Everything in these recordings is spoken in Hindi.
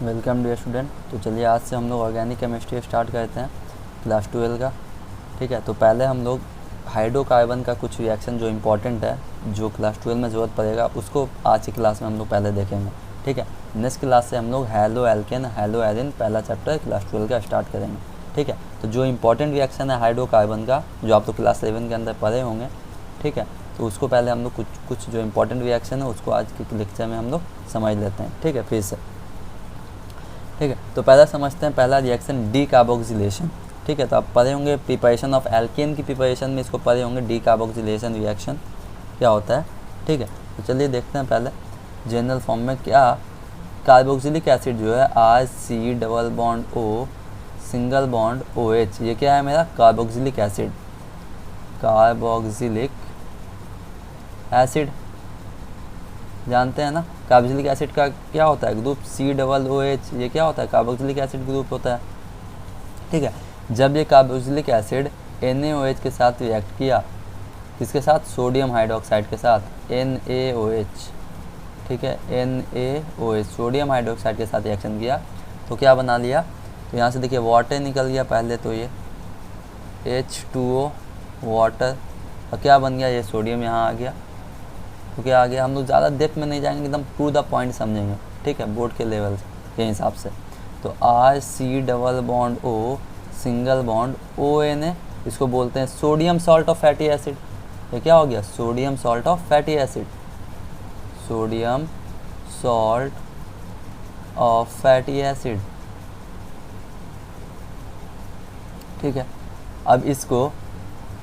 Welcome dear student. तो चलिए आज से हम लोग ऑर्गेनिक केमिस्ट्री स्टार्ट करते हैं क्लास 12 का। ठीक है, तो पहले हम लोग हाइड्रोकार्बन का कुछ रिएक्शन जो इम्पोर्टेंट है, जो क्लास 12 में ज़रूरत पड़ेगा, उसको आज की क्लास में हम लोग पहले देखेंगे। ठीक है, नेक्स्ट क्लास से हम लोग हैलो एल्केन हैलो एरिन पहला चैप्टर क्लास 12 का स्टार्ट करेंगे। ठीक है, तो जो इम्पोर्टेंट रिएक्शन है हाइड्रोकार्बन का, जो आप लोग क्लास 11 के अंदर पढ़े होंगे, ठीक है, तो उसको पहले हम लोग कुछ जो इम्पोर्टेंट रिएक्शन है उसको आज के लेक्चर में हम लोग समझ लेते हैं। ठीक है, फिर से ठीक है, तो पहला समझते हैं पहला रिएक्शन डी कार्बोक्सिलेशन। ठीक है, तो आप पढ़े होंगे प्रिपरेशन ऑफ एल्केन की प्रिपरेशन में इसको पढ़े होंगे डी कार्बोक्सिलेशन रिएक्शन क्या होता है। ठीक है, तो चलिए देखते हैं पहले जनरल फॉर्म में क्या। कार्बोक्सिलिक एसिड जो है RC double bond O single bond OH, ये क्या है मेरा कार्बोक्सिलिक एसिड। कार्बोक्सिलिक एसिड जानते हैं ना, कार्बोक्सिलिक एसिड का क्या होता है ग्रुप C OOH, ये क्या होता है कार्बोक्सिलिक एसिड ग्रुप होता है। ठीक है, जब ये कार्बोक्सिलिक एसिड NaOH के साथ रिएक्ट किया, किसके साथ, सोडियम हाइड्रोक्साइड के साथ NaOH। ठीक है, NaOH सोडियम हाइड्रोक्साइड के साथ रिएक्शन किया तो क्या बना लिया, तो यहाँ से देखिए वाटर निकल गया पहले, तो ये H2O वाटर, और क्या बन गया, ये सोडियम यहाँ आ गया। तो क्या आ गया, हम लोग ज़्यादा डेप्थ में नहीं जाएंगे, एकदम टू द पॉइंट समझेंगे। ठीक है, बोर्ड के लेवल के हिसाब से। तो RC double bond O single bond ONA, इसको बोलते हैं sodium salt of fatty acid. ये क्या हो गया, sodium salt of fatty acid, sodium salt of fatty acid. ठीक है, अब इसको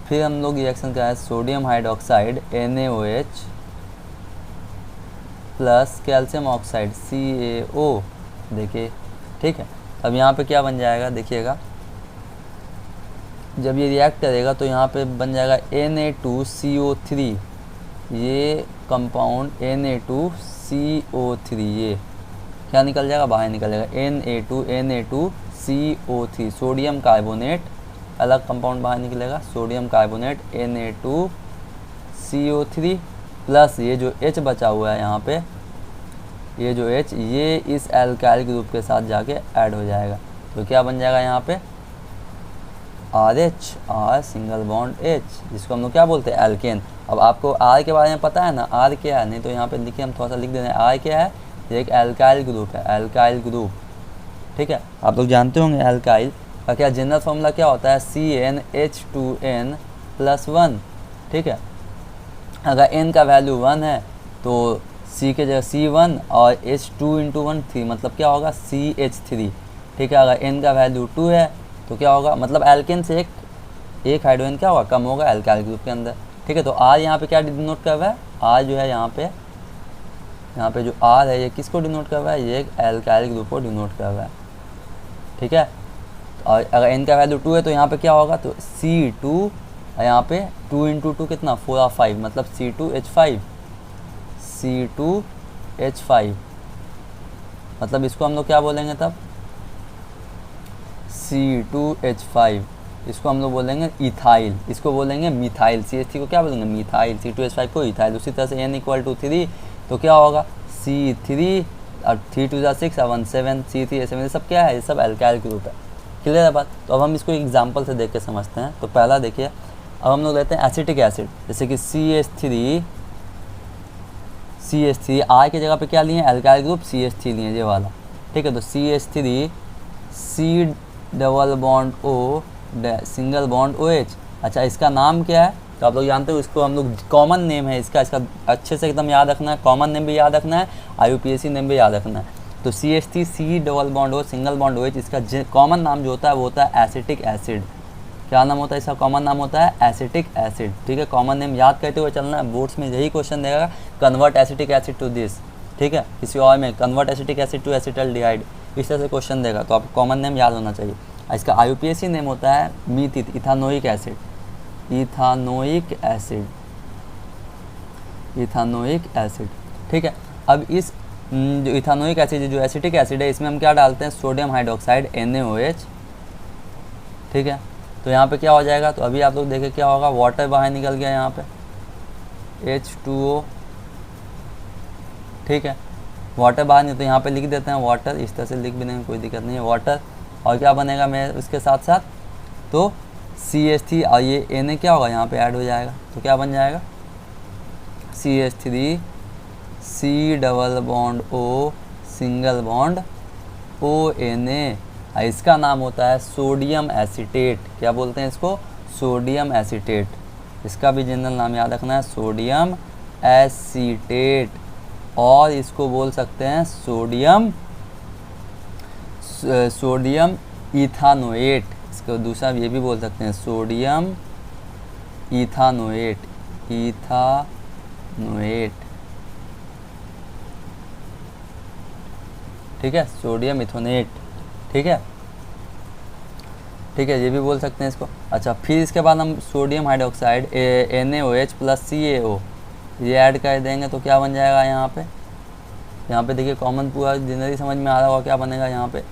फिर हम लोग रिएक्शन क्या है, sodium hydroxide NaOH plus calcium oxide CaO। देखिए, ठीक है, अब यहाँ पे क्या बन जाएगा, देखिएगा जब ये रिएक्ट करेगा तो यहाँ पे बन जाएगा Na2CO3, ये कंपाउंड Na2CO3, ये क्या निकल जाएगा, बाहर निकल जाएगा Na2CO3, सोडियम कार्बोनेट, अलग कंपाउंड बाहर निकलेगा, सोडियम कार्बोनेट Na2CO3 प्लस ये जो H बचा हुआ है यहाँ पे, ये जो H, ये इस एल्काइल ग्रुप के साथ जाके ऐड हो जाएगा। तो क्या बन जाएगा यहाँ पे RH, R single bond H, जिसको हम लोग क्या बोलते हैं, एल्केन। अब आपको R के बारे में पता है ना, R क्या है, नहीं तो यहाँ पे लिखिए, हम थोड़ा सा लिख देते हैं। R क्या है, ये एक एल्काइल ग्रुप है, एल्काइल ग्रुप। ठीक है, आप लोग जानते होंगे एल्काइल का क्या जनरल फॉर्मूला क्या होता है, CnH2n+1। ठीक है, अगर n का वैल्यू 1 है तो C के जगह C1 और H2 × 1 3, मतलब क्या होगा CH3। ठीक है, अगर n का वैल्यू 2 है तो क्या होगा, मतलब एल्केन से एक हाइड्रोजन क्या होगा, कम होगा एल्काइल ग्रुप के अंदर। ठीक है, तो R यहाँ पे क्या डिनोट कर रहा है, R जो है यहाँ पे जो R है ये किसको डिनोट कर रहा है, ये एक एल्काइल ग्रुप को डिनोट कर रहा है। ठीक है, और अगर n का वैल्यू 2 है तो यहाँ पे क्या होगा, तो C2, यहाँ पे 2 × 2 कितना 4 और 5, मतलब C2H5, C2H5, मतलब इसको हम लोग क्या बोलेंगे तब, C2H5, इसको हम लोग बोलेंगे इथाइल, इसको बोलेंगे मिथाइल। CH3 को क्या बोलेंगे, मिथाइल, C2H5 को इथाइल। उसी तरह से n = 3 तो क्या होगा, C3 और 3 2 6 और 1 7, C3H7, ये सब क्या है, ये सब एल्काइल ग्रुप है। क्लियर है बात। तो अब हम इसको एग्जाम्पल से देख के समझते हैं। तो पहला देखिए, अब हम लोग लेते हैं एसिटिक एसिड, जैसे कि CH3 R की जगह पे क्या लिए, एल्काइल ग्रुप CH3 लिए, ये वाला। ठीक है, तो CH3 C double bond O single bond OH। अच्छा, इसका नाम क्या है, तो आप लोग जानते हो, इसको हम लोग कॉमन नेम है इसका अच्छे से एकदम याद रखना है, कॉमन नेम भी याद रखना है, IUPAC नेम भी याद रखना है। तो CH3 C double bond O single bond OH, इसका कॉमन नाम जो होता है वो होता है एसिटिक एसिड। क्या नाम होता है इसका, कॉमन नाम होता है एसिटिक एसिड। ठीक है, कॉमन नेम याद करते हुए चलना है, बोर्ड्स में यही क्वेश्चन देगा, convert acetic acid to this. ठीक है, किसी और में convert acetic acid to acetaldehyde, इस तरह से क्वेश्चन देगा, तो आपको कॉमन नेम याद होना चाहिए। इसका IUPAC नेम होता है ethanoic acid, ethanoic acid, ethanoic acid. ठीक है, अब इस जो इथानोइक एसिड जो एसिटिक एसिड है, इसमें हम क्या डालते हैं, सोडियम हाइड्रोक्साइड NaOH। ठीक है, तो यहाँ पे क्या हो जाएगा, तो अभी आप लोग देखें क्या होगा, वाटर बाहर निकल गया यहाँ पे H2O। ठीक है, वाटर बाहर नहीं तो यहाँ पे लिख देते हैं वाटर, इस तरह से लिख भी देंगे, कोई दिक्कत नहीं है, वाटर। और क्या बनेगा मैं उसके साथ साथ, तो CH3 और ये Na क्या होगा यहाँ पे ऐड हो जाएगा, तो क्या बन जाएगा CH3 C double bond O single bond ONA। इसका नाम होता है सोडियम एसीटेट। क्या बोलते हैं इसको, सोडियम एसीटेट। इसका भी जनरल नाम याद रखना है, सोडियम एसीटेट। और इसको बोल सकते हैं सोडियम इथानोएट। इसको दूसरा ये भी बोल सकते हैं सोडियम इथानोएट, ठीक है, सोडियम इथोनेट, ठीक है, ये भी बोल सकते हैं इसको। अच्छा, फिर इसके बाद हम sodium hydroxide NaOH plus CaO ये ऐड कर देंगे तो क्या बन जाएगा यहाँ पे देखिए कॉमन पूरा जनरली समझ में आ रहा होगा, क्या बनेगा यहाँ पे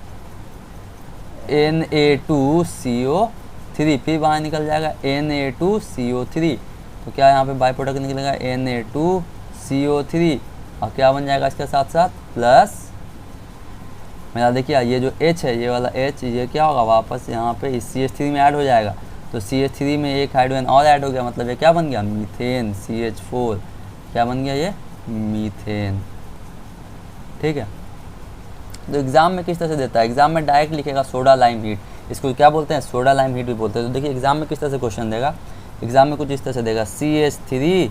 Na2CO3, फिर बाहर निकल जाएगा Na2CO3, तो क्या यहाँ पे बाई प्रोडक्ट निकलेगा Na2CO3, और क्या बन जाएगा इसके साथ साथ प्लस मेरा देखिए ये जो H है, ये वाला H ये क्या होगा वापस यहाँ पे इस CH3 में ऐड हो जाएगा, तो CH3 में एक हाइड्रोजन और ऐड हो गया, मतलब ये क्या बन गया मीथेन CH4, क्या बन गया ये मीथेन, ठीक है। तो एग्ज़ाम में किस तरह से देता है, एग्ज़ाम में डायरेक्ट लिखेगा सोडा लाइम हीट, इसको क्या बोलते हैं सोडा लाइम हीट भी बोलते हैं। तो देखिए एग्ज़ाम में किस तरह से क्वेश्चन देगा, एग्ज़ाम में कुछ इस तरह से देगा CH3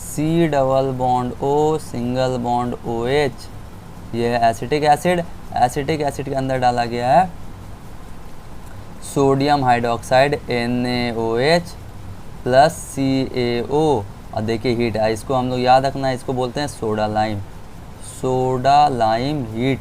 C double bond O single bond OH, ये एसिटिक एसिड के अंदर डाला गया है sodium hydroxide NaOH plus CaO, और देखिए हीट है, इसको हम लोग याद रखना है, इसको बोलते हैं सोडा लाइम हीट,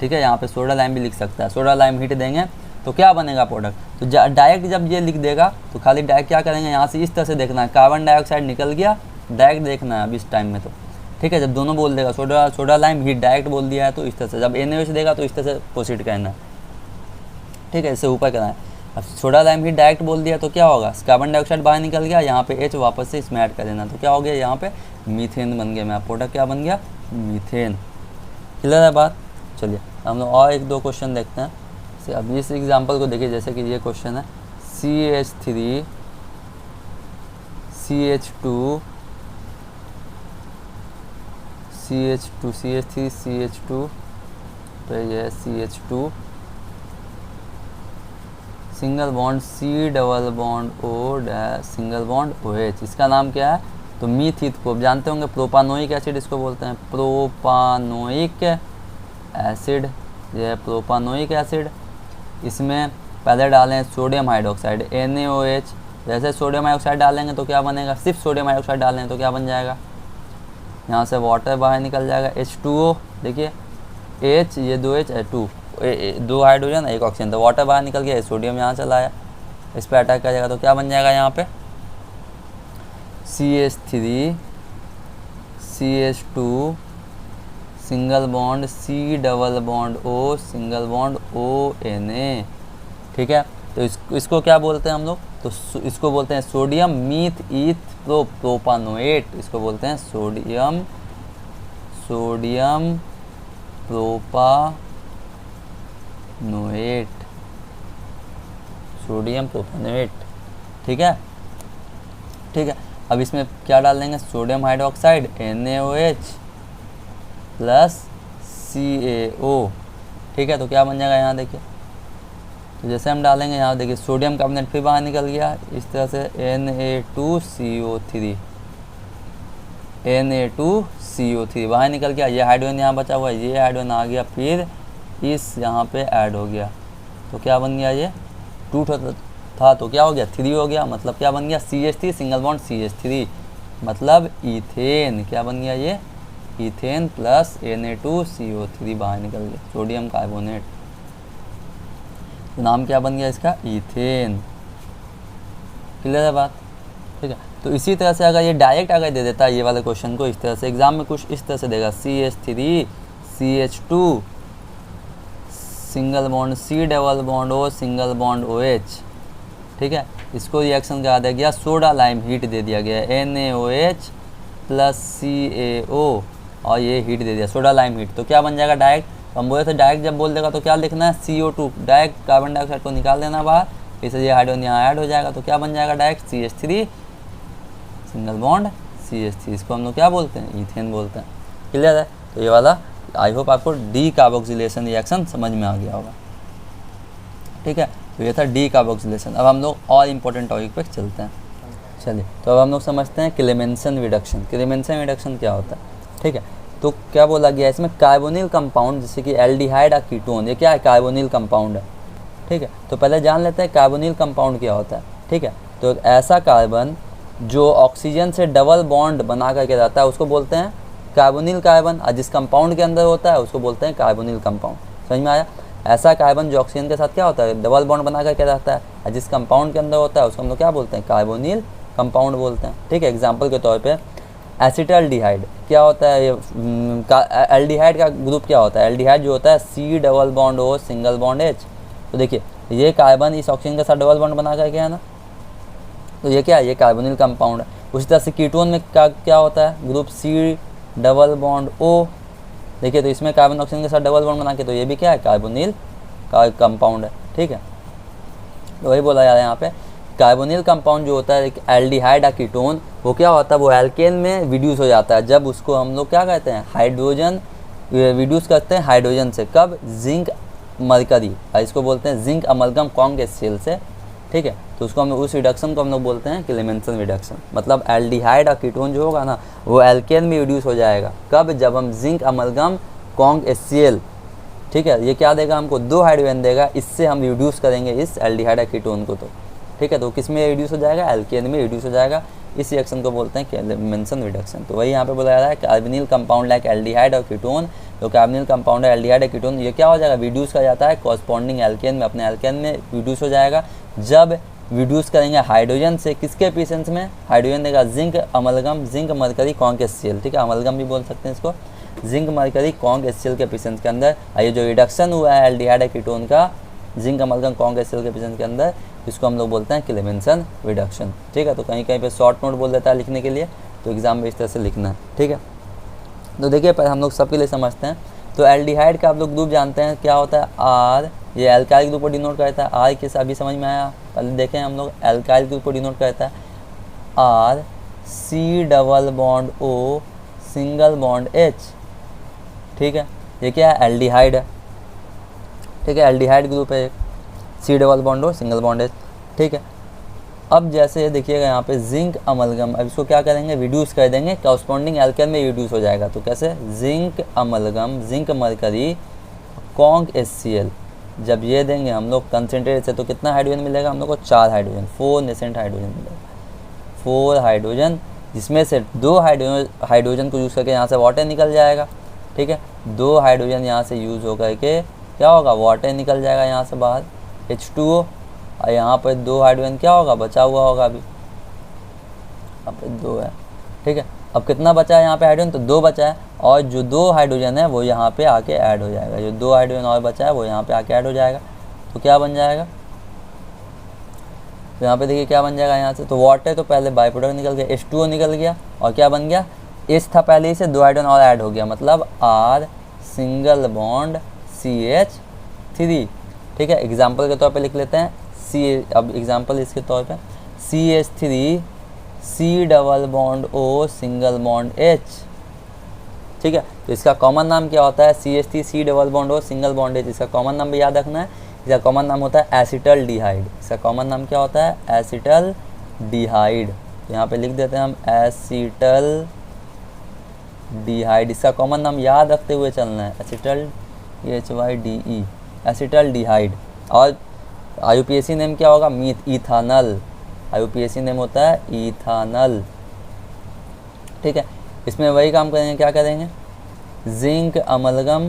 ठीक है। यहाँ पे सोडा लाइम भी लिख सकता है, सोडा लाइम हीट देंगे तो क्या बनेगा प्रोडक्ट, तो डायरेक्ट जब ये लिख देगा तो खाली डायरेक्ट क्या करेंगे यहाँ से इस तरह से देखना है, कार्बन डाइऑक्साइड निकल गया, डायरेक्ट देखना है अब इस टाइम में, तो ठीक है। जब दोनों बोल देगा सोडा लाइम हीट डायरेक्ट बोल दिया है तो इस तरह से, जब NaOH देगा तो इस तरह से प्रोसीड करना है, ठीक है, इससे ऊपर करना है। अब सोडा लाइम हीट डायरेक्ट बोल दिया तो क्या होगा, कार्बन डाइऑक्साइड बाहर निकल गया, यहाँ पे H वापस से इसमें ऐड कर देना, तो क्या हो गया यहाँ पे मीथेन बन गया, मेरा प्रोडक्ट क्या बन गया मीथेन। क्लियर है बात। चलिए हम लोग और एक दो क्वेश्चन देखते हैं। अब इस एग्जांपल को देखिए, जैसे कि ये क्वेश्चन है CH3 CH2 CH3 CH2, तो ये CH2 single bond C double bond O single bond OH, इसका नाम क्या है, तो मीथीथ को जानते होंगे, प्रोपानोइक एसिड इसको बोलते हैं, प्रोपानोइक एसिड, ये है प्रोपानोइक एसिड। इसमें पहले डालें सोडियम हाइड्रोक्साइड NaOH, जैसे सोडियम हाइड्रोक्साइड डालेंगे तो क्या बनेगा, सिर्फ सोडियम हाइड्रोक्साइड डालें तो क्या बन जाएगा, यहाँ से वाटर बाहर निकल जाएगा H2O, देखिए H ये 2H 2 हाइड्रोजन एक ऑक्सीजन, तो वाटर बाहर निकल गया, सोडियम यहाँ चला आया, इस पर अटैक कर जाएगा तो क्या बन जाएगा यहाँ पे CH3 CH2 single bond C double bond O single bond ONA, ठीक है। तो इसको क्या बोलते हैं हम लोग, तो इसको बोलते हैं सोडियम मीथ ईथ प्रोपानोएट, इसको बोलते हैं सोडियम प्रोपानोएट, ठीक है। अब इसमें क्या डाल देंगे, sodium hydroxide NaOH plus CaO, ठीक है। तो क्या बन जाएगा यहाँ देखिए, तो जैसे हम डालेंगे यहाँ देखिए सोडियम कार्बोनेट फिर बाहर निकल गया, इस तरह से Na2CO3 बाहर निकल गया, ये हाइड्रोजन यहाँ बचा हुआ है, ये हाइड्रोजन आ गया, फिर इस यहाँ पे ऐड हो गया, तो क्या बन गया, ये 2 था तो क्या हो गया 3 हो गया, मतलब क्या बन गया CH3 सिंगल बॉन्ड CH3, मतलब इथेन, क्या बन गया ये इथेन प्लस Na2CO3 बाहर निकल गया, सोडियम कार्बोनेट, तो नाम क्या बन गया इसका इथेन। क्लियर है बात, ठीक है। तो इसी तरह से अगर ये डायरेक्ट अगर दे देता है ये वाले क्वेश्चन को इस तरह से, एग्जाम में कुछ इस तरह से देगा CH3 CH2 single bond C double bond O single bond OH, ठीक है। इसको रिएक्शन करा दिया गया, सोडा लाइम हीट दे दिया गया NaOH प्लस CaO और ये हीट दे दिया, सोडा लाइम हीट, तो क्या बन जाएगा डायरेक्ट। तो हम बोले थे डायरेक्ट जब बोल देगा तो क्या लिखना है, CO2, डायरेक्ट कार्बन डाइऑक्साइड को निकाल देना बाहर, इससे ये हाइड्रोजन यहाँ ऐड हो जाएगा, तो क्या बन जाएगा direct CH3 single bond CH3, इसको हम लोग क्या बोलते हैं, ईथेन बोलते हैं। क्लियर है। तो ये वाला आई होप आपको डी कार्बोक्सिलेशन रिएक्शन समझ में आ गया होगा। ठीक है, तो ये था डी कार्बोक्सिलेशन। अब हम लोग और इम्पोर्टेंट टॉपिक पे चलते हैं। चलिए, तो अब हम लोग समझते हैं क्लेमेंसन रिडक्शन। क्लेमेंसन रिडक्शन क्या होता है। ठीक है, तो क्या बोला गया है इसमें, कार्बोनिल कंपाउंड जैसे कि एल्डिहाइड और कीटोन, ये क्या है, कार्बोनिल कंपाउंड है। ठीक है, तो पहले जान लेते हैं कार्बोनिल कंपाउंड क्या होता है। ठीक है, तो ऐसा कार्बन जो ऑक्सीजन से डबल बॉन्ड बना करके रहता है उसको बोलते हैं कार्बोनिल कार्बन, और जिस कंपाउंड के अंदर होता है उसको बोलते हैं कार्बोनिल कंपाउंड। समझ में आया। ऐसा कार्बन जो ऑक्सीजन के साथ क्या होता है, डबल बॉन्ड बना करके रहता है, और जिस कंपाउंड के अंदर होता है उसको हम लोग क्या बोलते हैं, कार्बोनिल कंपाउंड बोलते हैं। ठीक है, एग्जाम्पल के तौर पे एसिटल्डिहाइड क्या होता है, ये एल्डिहाइड का ग्रुप क्या होता है, एल्डिहाइड जो होता है C double bond O single bond H। तो देखिए ये कार्बन इस ऑक्सीजन के साथ डबल बॉन्ड बना करके है ना, तो ये क्या है, ये कार्बोनिल कंपाउंड है। उसी तरह से कीटोन में क्या होता है, group C double bond O। देखिए तो इसमें कार्बन ऑक्सीजन के साथ डबल बॉन्ड बना के, तो ये भी क्या है, कार्बोनिल का कंपाउंड है। ठीक है, तो वही बोला जा रहा है यहाँ पे, कार्बोनिल कंपाउंड जो होता है एक एल्डिहाइड या कीटोन, वो क्या होता है, वो एल्केन में रिड्यूस हो जाता है जब उसको हम लोग क्या कहते हैं, हाइड्रोजन रिड्यूस करते हैं हाइड्रोजन से, कब, जिंक मरकरी, और इसको बोलते हैं जिंक अमलगम कॉन्गेसियल से। ठीक है, तो उसको हम उस रिडक्शन को हम लोग बोलते हैं क्लेमेंसन रिडक्शन। मतलब एल्डिहाइड और कीटोन जो होगा ना वो एल्केन में रिड्यूस हो जाएगा, कब, जब हम जिंक अमलगम कॉन्गेसियल, ठीक है, ये क्या देगा हमको, 2 हाइड्रोजन देगा, इससे हम रिड्यूस करेंगे इस एल्डिहाइड और कीटोन को। तो ठीक है, तो किस में रिड्यूस हो जाएगा, एल्केन में रिड्यूस हो जाएगा। इस रिएक्शन को बोलते हैं क्लेमेंसन रिडक्शन। तो वही यहाँ पे बोला जा रहा है कार्बोनिल कंपाउंड लाइक एल्डिहाइड और कीटोन, तो कार्बोनिल कंपाउंड है एल्डिहाइड और कीटोन, ये क्या हो जाएगा, रिड्यूस कर जाता है कॉरस्पॉन्डिंग एल्केन में, अपने एल्केन में रिड्यूस हो जाएगा। जब रिड्यूस करेंगे हाइड्रोजन से, किसके प्रेजेंस में, हाइड्रोजन देगा जिंक अमलगम, जिंक मरकरी कॉन्गेसियल। ठीक है, अमलगम भी बोल सकते हैं इसको, जिंक मरकरी कॉन्गेसियल के प्रेजेंस के अंदर। ये जो रिडक्शन हुआ है एल्डिहाइड और कीटोन का जिंक अमलगम कॉन्गेसियल के प्रेजेंस के अंदर, इसको हम लोग बोलते हैं क्लेमेंसन रिडक्शन। ठीक है, तो कहीं कहीं पे शॉर्ट नोट बोल देता है लिखने के लिए, तो एग्जाम में इस तरह से लिखना है। ठीक है, तो देखिए पहले हम लोग सबके लिए समझते हैं। तो एल्डिहाइड का आप लोग ग्रुप जानते हैं क्या होता है, R, ये एल्काइल ग्रुप को डिनोट करता है। R किस अभी समझ में आया, पहले देखें हम लोग, एल्काइल ग्रुप को डिनोट करता है R, C double bond O single bond H। ठीक है, ये क्या है, एल्डिहाइड है। ठीक है, एल्डिहाइड ग्रुप है, C double bond O single bond H। ठीक है, अब जैसे देखिएगा यहाँ पे जिंक अमलगम, अब इसको क्या करेंगे, रिड्यूस कर देंगे, कॉरस्पॉन्डिंग एल्केन में रिड्यूस हो जाएगा। तो कैसे, जिंक अमलगम, जिंक मरकरी कॉन्गेसियल, जब ये देंगे हम लोग कंसेंट्रेट से, तो कितना हाइड्रोजन मिलेगा हम लोग को, 4 हाइड्रोजन, 4 नेसेंट हाइड्रोजन मिलेगा, 4 हाइड्रोजन, जिसमें से 2 हाइड्रोजन को यूज़ करके यहाँ से वाटर निकल जाएगा। ठीक है, 2 हाइड्रोजन यहाँ से यूज़ हो करके क्या होगा, वाटर निकल जाएगा यहाँ से बाहर, H2O, और यहाँ पर 2 हाइड्रोजन क्या होगा, बचा हुआ होगा अभी, यहाँ पे 2 है। ठीक है, अब कितना बचा है यहाँ पे हाइड्रोजन, तो 2 बचा है, और जो 2 हाइड्रोजन है वो यहाँ पे आके ऐड हो जाएगा, जो 2 हाइड्रोजन और बचा है वो यहाँ पे आके ऐड हो जाएगा। तो क्या बन जाएगा, तो यहाँ पे देखिए क्या बन जाएगा यहाँ से, तो वाटर तो पहले बाई प्रोडक्ट निकल गया, H2O निकल गया, और क्या बन गया, H था पहले ही से, 2 हाइड्रोजन और ऐड हो गया, मतलब R सिंगल बॉन्ड CH3। ठीक है, एग्जाम्पल के तौर पे लिख लेते हैं अब एग्जाम्पल इसके तौर पे CH3 C double bond O single bond H। ठीक है, तो इसका कॉमन नाम क्या होता है, CH3 C double bond O single bond H। इसका कॉमन नाम भी याद रखना है, इसका कॉमन नाम होता है एसिटल्डिहाइड। इसका कॉमन नाम क्या होता है, एसिटल्डिहाइड। तो यहाँ पे लिख देते हैं हम एसिटल्डिहाइड, इसका कॉमन नाम याद रखते हुए चलना है, HYDE, एसिटल्डिहाइड। और IUPAC नेम क्या होगा, इथानल, IUPAC नेम होता है इथानल। ठीक है, इसमें वही काम करेंगे, क्या करेंगे, जिंक अमलगम,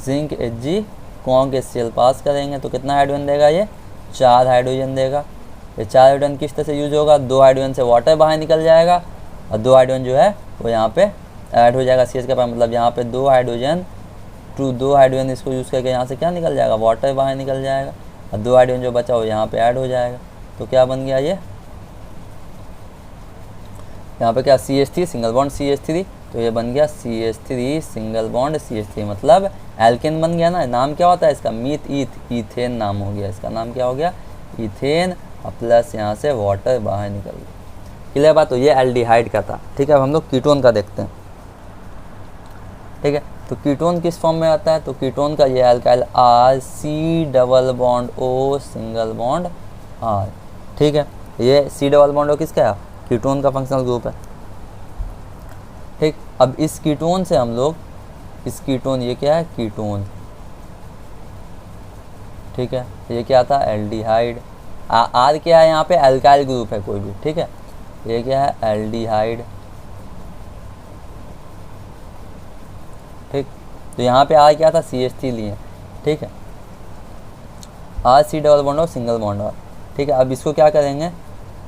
जिंक Hg कॉन्गेसियल पास करेंगे, तो कितना हाइड्रोजन देगा ये, 4 हाइड्रोजन देगा। ये 4 हाइड्रोजन किस तरह से यूज होगा, 2 हाइड्रोजन से वाटर बाहर निकल जाएगा, और 2 हाइड्रोजन जो है वो यहाँ पे ऐड हो जाएगा CH का पास, मतलब यहाँ पे 2 हाइड्रोजन इसको यूज़ करके यहाँ से क्या निकल जाएगा, वाटर बाहर निकल जाएगा, और 2 हाइड्रोजन जो बचा हो यहाँ पे ऐड हो जाएगा। तो क्या बन गया ये, यहाँ पे क्या CH3 सिंगल बॉन्ड CH3, तो ये बन गया CH3 सिंगल बॉन्ड CH3, मतलब एल्केन बन गया ना। नाम क्या होता है इसका, मीथ ईथ ईथेन नाम हो गया इसका, नाम क्या हो गया, ईथेन, और प्लस यहाँ से वाटर बाहर निकल गया। क्लियर बात। तो ये एल्डिहाइड का था। ठीक है, अब हम लोग कीटोन का देखते हैं। ठीक है, तो कीटोन किस फॉर्म में आता है, तो कीटोन का ये alkyl R C double bond O single bond R। ठीक है, ये C डबल बॉन्ड O किसका है, कीटोन का फंक्शनल ग्रुप है। ठीक, अब इस कीटोन से हम लोग, इस कीटोन, ये क्या है, कीटोन। ठीक है, ये क्या था, एल्डिहाइड। R क्या है यहाँ पे, अल्काइल ग्रुप है कोई भी। ठीक है, ये क्या है, एल्डिहाइड। ठीक, तो यहाँ पे R क्या था, CH3 लिए। ठीक है, R C डबल बॉन्ड और सिंगल बॉन्ड और। ठीक है, अब इसको क्या करेंगे,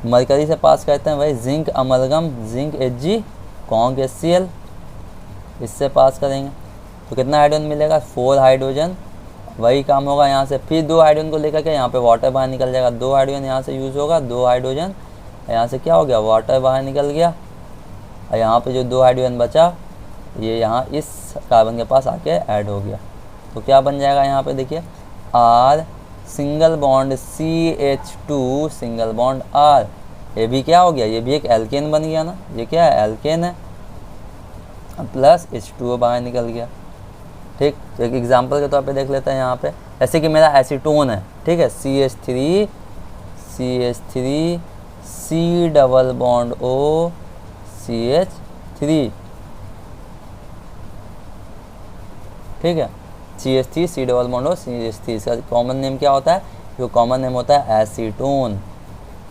मरकरी से पास करते हैं भाई, zinc amalgam, zinc Hg conc HCl, इससे पास करेंगे तो कितना हाइड्रोजन मिलेगा, 4 हाइड्रोजन। वही काम होगा यहाँ से, फिर 2 हाइड्रोजन को लेकर के यहाँ पे वाटर बाहर निकल जाएगा, 2 हाइड्रोजन यहाँ से यूज़ होगा, 2 हाइड्रोजन, यहाँ से क्या हो गया, वाटर बाहर निकल गया, और यहाँ पे जो 2 हाइड्रोजन बचा ये यहाँ इस कार्बन के पास आके ऐड हो गया। तो क्या बन जाएगा यहाँ पे देखिए, R single bond CH2 single bond R। ये भी क्या हो गया, ये भी एक एल्केन बन गया ना, ये क्या है, एल्केन है, प्लस H2O बाहर निकल गया। ठीक, तो एक एग्जांपल के तौर पे देख लेते हैं यहाँ पे, जैसे कि मेरा एसीटोन है। ठीक है, CH3 C double bond O CH3। ठीक है, CH3 C double bond O CH3, इसका कॉमन नेम क्या होता है, जो कॉमन नेम होता है एसीटोन।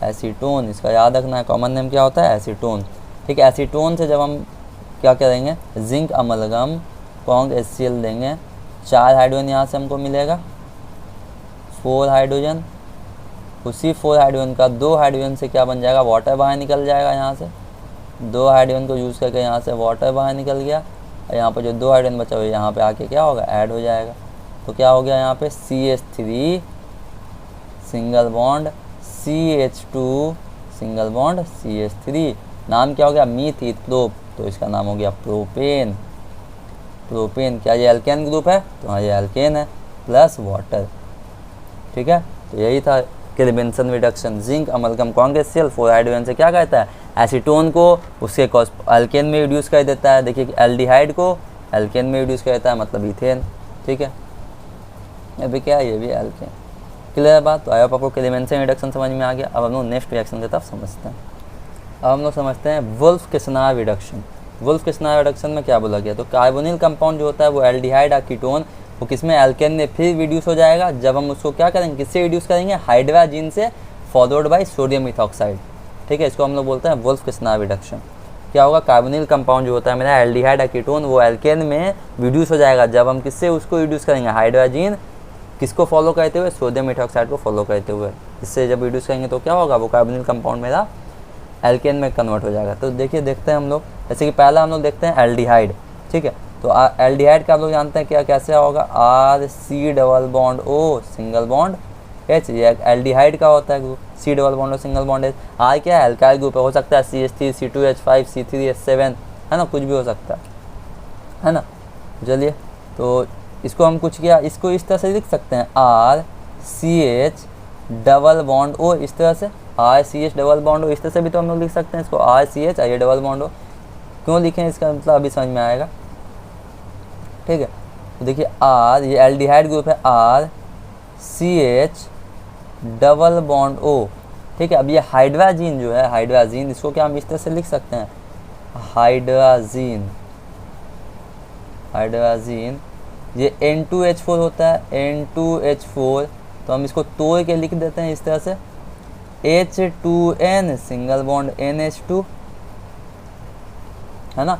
एसीटोन, इसका याद रखना है, कॉमन नेम क्या होता है, एसीटोन। ठीक है, एसीटोन से जब हम क्या करेंगे, जिंक अमलगम कॉन्क HCl देंगे, 4 हाइड्रोजन यहाँ से हमको मिलेगा, 4 हाइड्रोजन। उसी 4 हाइड्रोजन का 2 हाइड्रोजन से क्या बन जाएगा, वाटर बाहर निकल जाएगा यहाँ से, 2 हाइड्रोजन को यूज़ करके यहाँ से वाटर बाहर निकल गया, और यहाँ पर जो 2 हाइड्रोजन बचा हुआ है यहाँ पे आके क्या होगा, ऐड हो जाएगा। तो क्या हो गया यहाँ पे, CH3 single bond CH2 single bond CH3, नाम क्या हो गया, मीथ प्रोप, तो इसका नाम हो गया प्रोपेन। प्रोपेन, क्या ये एल्केन ग्रुप है, तो हाँ ये एल्केन है, प्लस वाटर। ठीक है, तो यही था Clemmensen reduction. Zinc amalgam conc HCl 4 hydrogen से क्या कहता है, एसीटोन को उसके एल्केन में रिड्यूस कर देता है। देखिए एल्डिहाइड को एल्केन में रिड्यूस कर देता है, मतलब इथेन। ठीक है, अभी क्या है, ये भी एल्केन। क्लियर है बात। तो आई होप आपको क्लेबेंसन रिडक्शन समझ में आ गया। अब हम लोग नेक्स्ट रिएक्शन की तरफ समझते हैं। अब हम लोग समझते हैं वुल्फ-किस्नार रिडक्शन। वुल्फ-किस्नार रिडक्शन में क्या बोला गया, तो कार्बोनिल कंपाउंड जो होता है वो एल्डिहाइड या कीटोन, वो किसमें, एल्केन में फिर रिड्यूस हो जाएगा जब हम उसको क्या करेंगे, किससे रिड्यूस करेंगे, हाइड्राजीन से, फॉलोड बाय सोडियम इथॉक्साइड। ठीक है, इसको हम लोग बोलते हैं वुल्फ-किस्नार रिडक्शन। क्या होगा, कार्बोनिल कंपाउंड जो होता है मेरा एल्डिहाइड या कीटोन, वो एल्केन में रिड्यूस हो जाएगा जब हम किससे उसको रिड्यूस करेंगे, हाइड्राजीन, किसको फॉलो करते हुए, सोडियम इथॉक्साइड को फॉलो करते हुए। इससे जब रिड्यूस करेंगे तो क्या होगा, वो कार्बोनिल कंपाउंड मेरा एल्केन में कन्वर्ट हो जाएगा। तो देखिए देखते हैं हम लोग, जैसे कि पहला हम लोग देखते हैं एल्डिहाइड। ठीक है, तो एल्डिहाइड का आप लोग जानते हैं क्या कैसे होगा, RC double bond O single bond H, ये एल्डिहाइड का होता है group, C double bond O single bond H। R क्या है, एल्काइल ग्रुप है, हो सकता है CH3 C2H5 C3H7, है ना, कुछ भी हो सकता है ना। चलिए, तो इसको हम कुछ किया, इसको इस तरह से लिख सकते हैं, RCH डबल बॉन्ड O, इस तरह से RCH डबल बॉन्ड O, इस तरह से भी तो हम लोग लिख सकते हैं इसको, RCH ये डबल बॉन्ड O। क्यों लिखें, इसका मतलब अभी समझ में आएगा। ठीक है, तो देखिए R, ये एल्डिहाइड ग्रुप है, RCH डबल बॉन्ड O। ठीक है, अब ये हाइड्राजीन जो है, हाइड्राजीन, इसको क्या हम इस तरह से लिख सकते हैं, हाइड्राजीन, हाइड्राजीन, ये N2H4 होता है, N2H4, तो हम इसको तोड़ के लिख देते हैं इस तरह से, H2N सिंगल बॉन्ड NH2, है ना,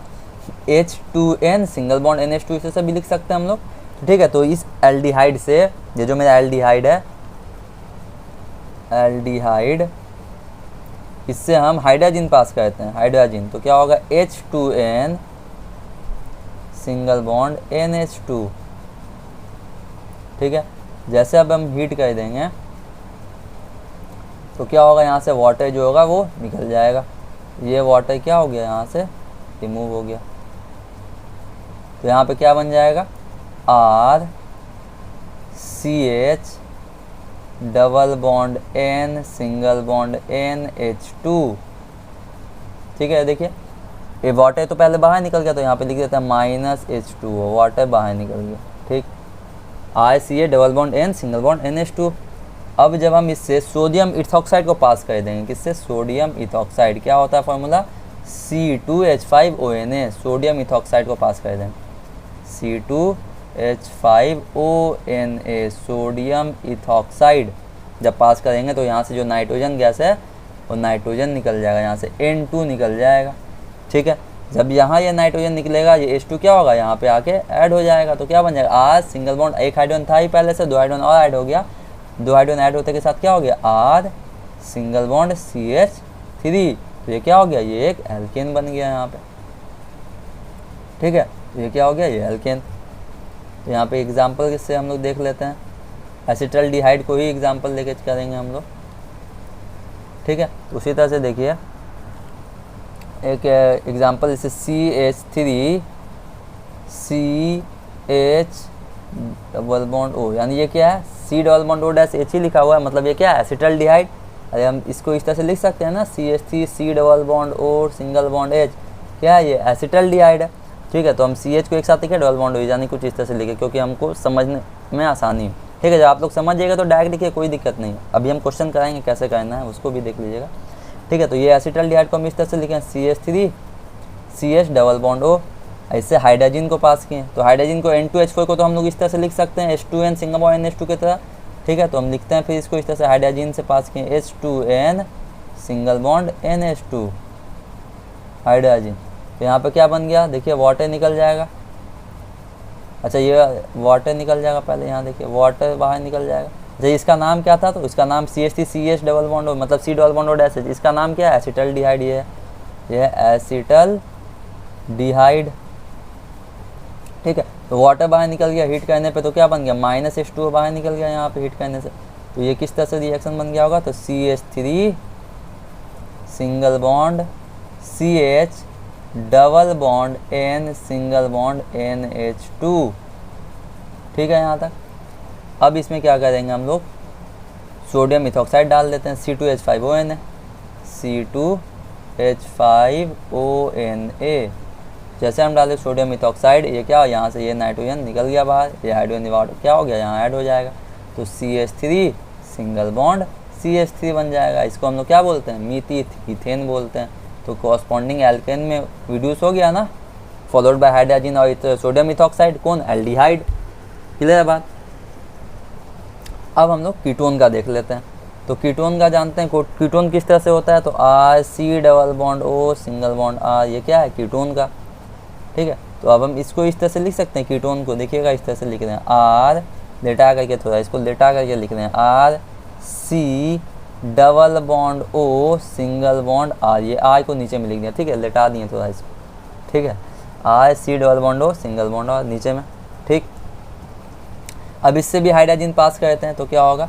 H2N सिंगल बॉन्ड NH2, इस तरह से भी लिख सकते हैं हम लोग। ठीक है, तो इस एल्डिहाइड से, ये जो मेरा एल्डिहाइड है, एल्डिहाइड, इससे हम हाइड्रोजन पास करते हैं, हाइड्रोजन, तो क्या होगा, H2N सिंगल बॉन्ड NH2। ठीक है, जैसे अब हम हीट कर देंगे तो क्या होगा, यहाँ से वाटर जो होगा वो निकल जाएगा, ये वाटर क्या हो गया, यहाँ से रिमूव हो गया। तो यहाँ पे क्या बन जाएगा, RCH double bond N single bond NH2। ठीक है, देखिए ये वाटर तो पहले बाहर निकल गया, तो यहाँ पे लिख देते हैं -H2O, वाटर बाहर निकल गया। ठीक, RCH double bond N single bond NH2। अब जब हम इससे सोडियम इथॉक्साइड को पास कर देंगे, किससे, सोडियम इथॉक्साइड, क्या होता है फॉर्मूला, C2H5ONA, सोडियम इथॉक्साइड को पास कर देंगे, C2H5ONA, सोडियम इथॉक्साइड जब पास करेंगे तो यहाँ से जो नाइट्रोजन गैस है वो नाइट्रोजन निकल जाएगा, यहाँ से N2 निकल जाएगा। ठीक है, जब यहाँ ये नाइट्रोजन निकलेगा, ये H2 क्या होगा, यहाँ पे आके ऐड हो जाएगा, तो क्या बन जाएगा, R सिंगल बॉन्ड, एक हाइड्रोजन था ही पहले से, 2 हाइड्रोजन और ऐड हो गया, 2 हाइड्रोजन ऐड होते के साथ क्या हो गया, R सिंगल बॉन्ड CH3, तो ये क्या हो गया, ये एक एल्केन बन गया यहाँ पे। ठीक है, तो ये क्या हो गया, ये एल्केन। तो यहाँ पे एग्जाम्पल किससे हम लोग देख लेते हैं, एसिटल्डिहाइड को ही एग्जाम्पल लेके करेंगे हम लोग। ठीक है, तो उसी तरह से देखिए एक एग्जाम्पल, जैसे CH3 CH double bond O, यानी ये क्या है, C double bond O dash H ही लिखा हुआ है, मतलब ये क्या है, एसिटल्डिहाइड। अरे हम इसको इस तरह से लिख सकते हैं ना, CH3 C double bond O single bond H, क्या है, ये एसिटल्डिहाइड है। ठीक है, तो हम CH को एक साथ लिखे, डबल बॉन्ड O, यानी कुछ इस तरह से लिखे, क्योंकि हमको समझने में आसानी है। ठीक है, जब आप लोग समझ जाएगा तो डायरेक्ट लिखिए, कोई दिक्कत नहीं है। अभी हम क्वेश्चन कराएंगे कैसे करना है, उसको भी देख लीजिएगा। ठीक है, तो ये एसिटल्डिहाइड को हम इस तरह से लिखें, CH3 CH double bond O, इससे हाइड्रोजन को पास किए, तो हाइड्रोजन को N2H4 को तो हम लोग इस तरह से लिख सकते हैं, H2N सिंगल बॉन्ड NH2 की तरह। ठीक है, तो हम लिखते हैं फिर इसको इस तरह से, हाइड्रोजन से पास किए H2N single bond NH2 hydrogen, तो यहाँ पे क्या बन गया, देखिए वाटर निकल जाएगा। अच्छा, ये वाटर निकल जाएगा, पहले यहाँ देखिए वाटर बाहर निकल जाएगा। अच्छा, इसका नाम क्या था, तो इसका नाम CH3 CH double bond O, मतलब C double bond O dash H, इसका नाम क्या है, एसिटल्डिहाइड। ये है एसिटल्डिहाइड। ठीक है, तो वाटर बाहर निकल गया हीट करने पे, तो क्या बन गया, -H2O बाहर निकल गया यहाँ पे हीट करने से। तो ये किस तरह से रिएक्शन बन गया होगा, तो CH3 single bond CH double bond N single bond NH2। ठीक है यहाँ तक। अब इसमें क्या करेंगे हम लोग, सोडियम इथॉक्साइड डाल देते हैं, C2H5ONA, C2H5ONA। जैसे हम डालें सोडियम इथॉक्साइड, ये क्या, यहाँ से ये नाइट्रोजन निकल गया बाहर, ये हाइड्रोजन वाटर क्या हो गया, यहाँ ऐड हो जाएगा, तो CH3 सिंगल बॉन्ड CH3 बन जाएगा। इसको हम लोग क्या बोलते हैं, मीथेन बोलते हैं। तो कॉरस्पॉन्डिंग एल्केन में रिड्यूस हो गया ना, फॉलोड बाय हाइड्रोजन और सोडियम इथॉक्साइड, कौन, एल्डिहाइड। क्लियर है बात। अब हम लोग कीटोन का देख लेते हैं। तो कीटोन का जानते हैं, कीटोन किस तरह से होता है, तो RC double bond O single bond R, ये क्या है, कीटोन का। ठीक है, तो अब हम इसको इस तरह से लिख सकते हैं, कीटोन को देखिएगा इस तरह से लिख रहे हैं, R लेटा करके, थोड़ा इसको लेटा करके लिख रहे हैं, RC double bond O single bond R, ये R को नीचे में लिख दिया। ठीक है, लेटा दिए थोड़ा इसको। ठीक है, RC double bond O single bond R नीचे में। ठीक, अब इससे भी हाइड्रोजन पास करते हैं, तो क्या होगा,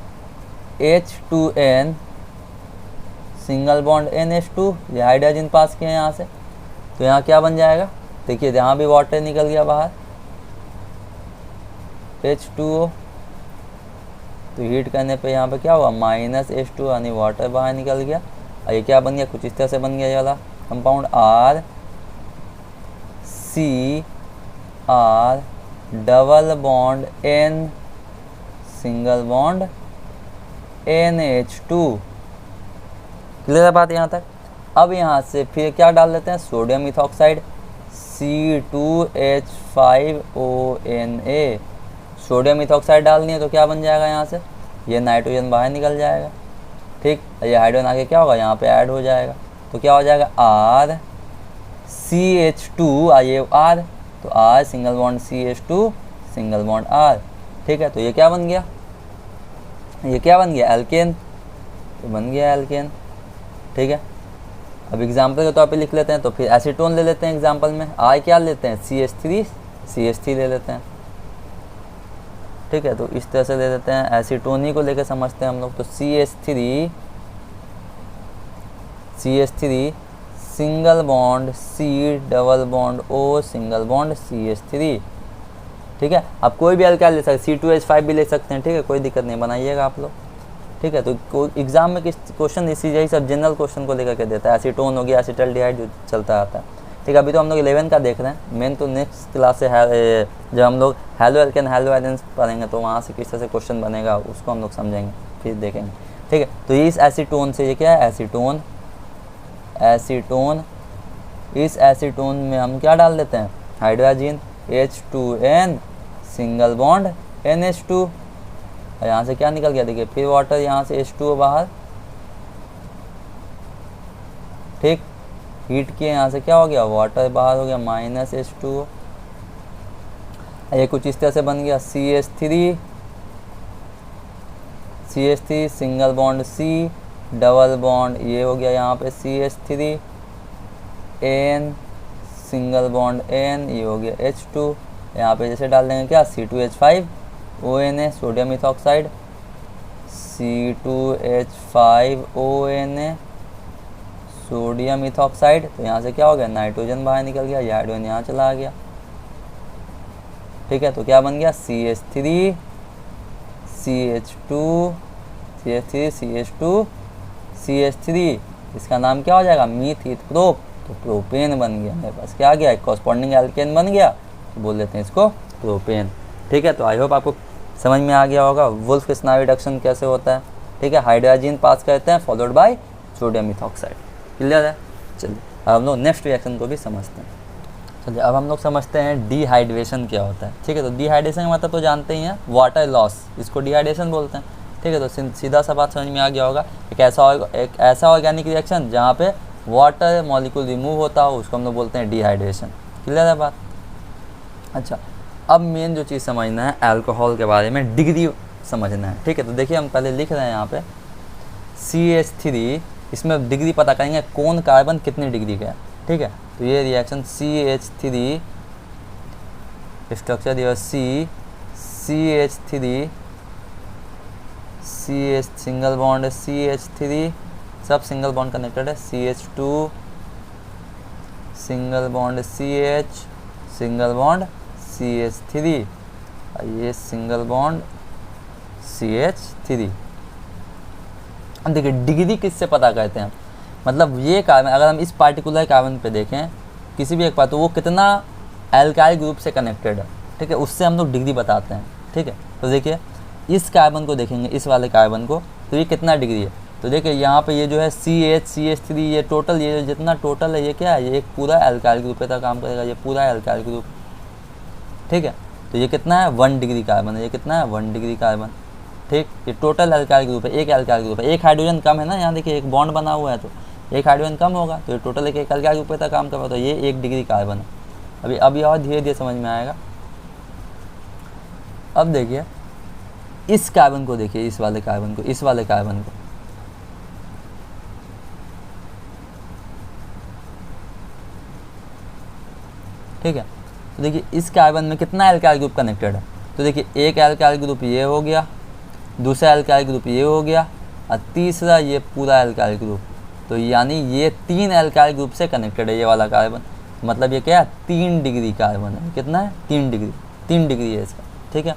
H2N सिंगल बॉन्ड NH2, ये हाइड्रोजन पास किए यहाँ से, तो यहाँ क्या बन जाएगा, देखिए यहाँ भी वाटर निकल गया बाहर, H2O, तो हीट करने पे यहाँ पे क्या हुआ, -H2, यानी वाटर बाहर निकल गया। और ये क्या बन गया, कुछ इस तरह से बन गया ये वाला compound, RCR double bond N single bond NH2। Clear है बात यहाँ तक। अब यहाँ से फिर क्या डाल देते हैं, sodium ethoxide, C2H5ONA, sodium ethoxide डाल दिए, तो क्या बन जाएगा, यहाँ से ये नाइट्रोजन बाहर निकल जाएगा। ठीक, ये हाइड्रोजन आगे क्या होगा, यहाँ पे ऐड हो जाएगा, तो क्या हो जाएगा, RCH2, ये R, तो R single bond CH2 single bond R। ठीक है, तो ये क्या बन गया, ये क्या बन गया, एल्केन, तो बन गया एल्केन। ठीक है, अब एग्जाम्पल के तौर पे लिख लेते हैं, तो फिर एसीटोन ले लेते हैं एग्जाम्पल में, I क्या लेते हैं, CH3 ले लेते हैं। ठीक है, तो इस तरह से ले लेते हैं, एसीटोन ही को लेकर समझते हैं हम लोग। तो CH3 single bond C double bond O single bond CH3। ठीक है, आप कोई भी अल्काइल ले सकते हैं, C2H5 भी ले सकते हैं। ठीक है, कोई दिक्कत नहीं, बनाइएगा आप लोग। ठीक है, तो एग्जाम में किस क्वेश्चन इसी यही सब जनरल क्वेश्चन को लेकर के देता है। एसीटोन हो गया, एसिटल्डिहाइड जो चलता आता है। ठीक है, अभी तो हम लोग 11 का देख रहे हैं, मेन तो नेक्स्ट क्लास से है जब हम लोग हेलो एल्केन हेलो एल्केन्स पढ़ेंगे तो वहाँ से किस तरह से क्वेश्चन बनेगा उसको हम लोग समझेंगे, फिर देखेंगे। ठीक है, तो इस एसीटोन से ये क्या है, एसीटोन, एसीटोन, इस एसीटोन में हम क्या डाल देते हैं, hydrogen H2N single bond NH2, और यहाँ से क्या निकल गया देखिए, फिर वाटर, यहाँ से H2O बाहर। ठीक, हीट किए, यहाँ से क्या हो गया, वाटर बाहर हो गया, -H2O। ये कुछ इस तरह से बन गया CH3, CH3 single bond C double bond, ये हो गया यहाँ पे CH3 N single bond N, ये हो गया H2। यहाँ पे जैसे डाल देंगे क्या, C2H5 ONA sodium methoxide, C2H5 ONA sodium methoxide. तो यहाँ से क्या हो गया, नाइट्रोजन बाहर निकल गया, ये हाइड्रोजन यहाँ चला गया। ठीक है, तो क्या बन गया, CH3 CH2 CH3 CH2 CH3, इसका नाम क्या हो जाएगा, मीथ प्रोप, तो प्रोपेन बन गया मेरे पास। क्या आ गया, एक कॉरस्पॉन्डिंग एल्केन बन गया, तो बोल देते हैं इसको प्रोपेन। ठीक है, तो आई होप आपको समझ में आ गया होगा वुल्फ-किस्नार रिडक्शन कैसे होता है। ठीक है, हाइड्रोजन पास करते हैं followed by sodium methoxide. Clear है, चलिए अब हम लोग नेक्स्ट रिएक्शन को भी समझते हैं। चलिए अब हम लोग समझते हैं डिहाइड्रेशन क्या होता है। ठीक है, तो डिहाइड्रेशन का मतलब तो जानते ही हैं, वाटर लॉस, इसको डिहाइड्रेशन बोलते हैं। ठीक है, तो सीधा सा बात समझ में आ गया होगा, एक ऐसा ऑर्गेनिक रिएक्शन जहाँ पे वाटर मॉलिक्यूल रिमूव होता हो उसको हम लोग बोलते हैं डिहाइड्रेशन। क्लियर है बात। अच्छा, अब मेन जो चीज़ समझना है अल्कोहल के बारे में, डिग्री समझना है। ठीक है, तो देखिए हम पहले लिख रहे हैं यहाँ पे CH3, इसमें डिग्री पता करेंगे कौन कार्बन कितनी डिग्री का है। ठीक है, तो ये रिएक्शन CH3 स्ट्रक्चर दिया CH3 CH single bond CH3 सब सिंगल बॉन्ड कनेक्टेड है, CH2 single bond CH single bond CH3, ये सिंगल बॉन्ड CH3। अब देखिए डिग्री किससे पता करते हैं, मतलब ये कार्बन अगर हम इस पार्टिकुलर कार्बन पे देखें किसी भी एक बात, तो वो कितना एल्काइल ग्रुप से कनेक्टेड है। ठीक है, उससे हम लोग डिग्री बताते हैं। ठीक है, तो देखिए इस कार्बन को देखेंगे, इस वाले कार्बन को, तो ये कितना डिग्री है। तो देखिए यहाँ पे ये जो है CH3 ये टोटल, ये जितना टोटल है ये क्या है, ये एक पूरा एल्काइल ग्रुप पे काम करेगा, ये पूरा एल्काइल ग्रुप। ठीक है, तो ये कितना है, 1 डिग्री कार्बन है, ये कितना है, 1 डिग्री कार्बन। ठीक, ये टोटल एल्काइल ग्रुप है, एक एल्काइल ग्रुप है, एक हाइड्रोजन कम है ना, यहाँ देखिए एक बॉन्ड बना हुआ है तो एक हाइड्रोजन कम होगा, तो ये टोटल एक एल्काइल ग्रुप पे काम कर रहा है, तो ये 1 डिग्री कार्बन है। अभी और धीरे धीरे समझ में आएगा। अब देखिए इस कार्बन को, देखिए इस वाले कार्बन को, इस वाले कार्बन को, ठीक है, तो देखिए इस कार्बन में कितना एल्काइल ग्रुप कनेक्टेड है। तो देखिए एक एल्काइल ग्रुप ये हो गया, दूसरा एल्काइल ग्रुप ये हो गया, और तीसरा ये पूरा एल्काइल ग्रुप। तो यानी ये 3 एल्काइल ग्रुप से कनेक्टेड है ये वाला कार्बन, मतलब ये क्या है, 3 डिग्री कार्बन है। कितना है, 3 डिग्री, 3 डिग्री है इसका। ठीक है,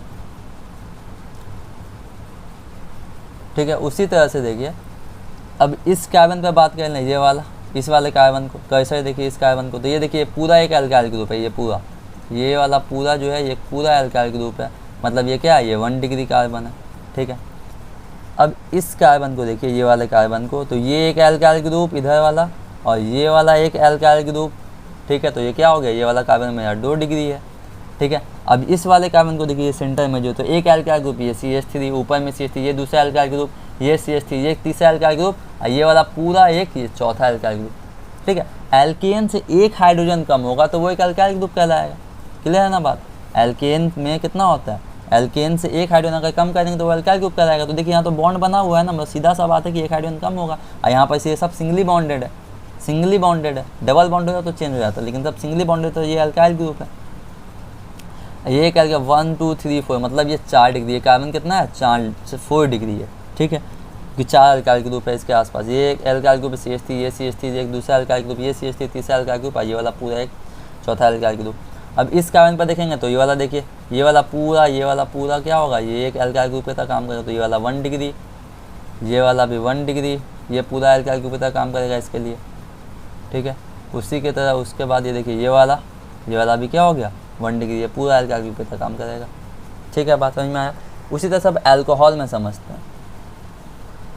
ठीक है, उसी तरह से देखिए अब इस कार्बन पे बात कर लें, ये वाला, इस वाले कार्बन को कैसे देखिए, इस कार्बन को, तो ये देखिए पूरा एक एल्काइल ग्रुप है, ये पूरा, ये वाला पूरा जो है ये पूरा एल्काइल ग्रुप है, मतलब ये क्या है, ये 1 डिग्री कार्बन है। ठीक है, अब इस कार्बन को देखिए, ये वाले कार्बन को, तो ये एक एल्काइल ग्रुप इधर वाला, और ये वाला एक एल्काइल ग्रुप। ठीक है, तो ये क्या हो गया, ये वाला कार्बन मेरा 2 डिग्री है। ठीक है, अब इस वाले कार्बन को देखिए, सेंटर में जो, तो एक एल्काइल ग्रुप ये CH3, ऊपर में CH3, ये दूसरा एल्काइल ग्रुप, ये CH3, ये तीसरा एल्काइल ग्रुप, और ये वाला पूरा एक, ये चौथा एल्काइल ग्रुप। ठीक है, एल्केन से एक हाइड्रोजन कम होगा तो वो एक एल्काइल ग्रुप कहलाएगा। क्लियर है ना बात। एल्केन में कितना होता है, एल्केन से एक हाइड्रोजन अगर कम करेंगे तो वो एल्काइल ग्रुप कहलाएगा। तो देखिए यहाँ तो बॉन्ड बना हुआ है ना, मतलब सीधा सा बात है कि एक हाइड्रोजन कम होगा, और यहाँ पर ये सब सिंगली बॉन्डेड है, सिंगली बॉन्डेड है। डबल बॉन्ड होता तो चेंज हो जाता, लेकिन सब सिंगली बॉन्डेड, तो ये एल्काइल ग्रुप है। ये क्या 1 2 3 4, मतलब ये 4 डिग्री है। कार्बन कितना है, 4 डिग्री है। ठीक है, क्योंकि 4 अल्काइल ग्रुप है इसके आसपास। ये एक अल्काइल ग्रुप CH3, ये CH3, एक दूसरा अल्काइल ग्रुप, ये CH3, तीसरा अल्काइल ग्रुप, ये वाला पूरा एक चौथा अल्काइल ग्रुप। अब इस कार्बन पर देखेंगे तो ये वाला देखिए, ये वाला पूरा क्या होगा, ये एक अल्काइल ग्रुप की तरह काम करेगा। तो ये वाला 1 डिग्री, ये वाला भी 1 डिग्री, ये पूरा अल्काइल ग्रुप की तरह काम करेगा इसके लिए, ठीक है। उसी की तरह उसके बाद ये देखिए, ये वाला भी क्या हो गया 1 डिग्री, ये पूरा अल्काइल ग्रुप की तरह काम करेगा, ठीक है। बात समझ में आया। उसी तरह सब अल्कोहल में समझते हैं।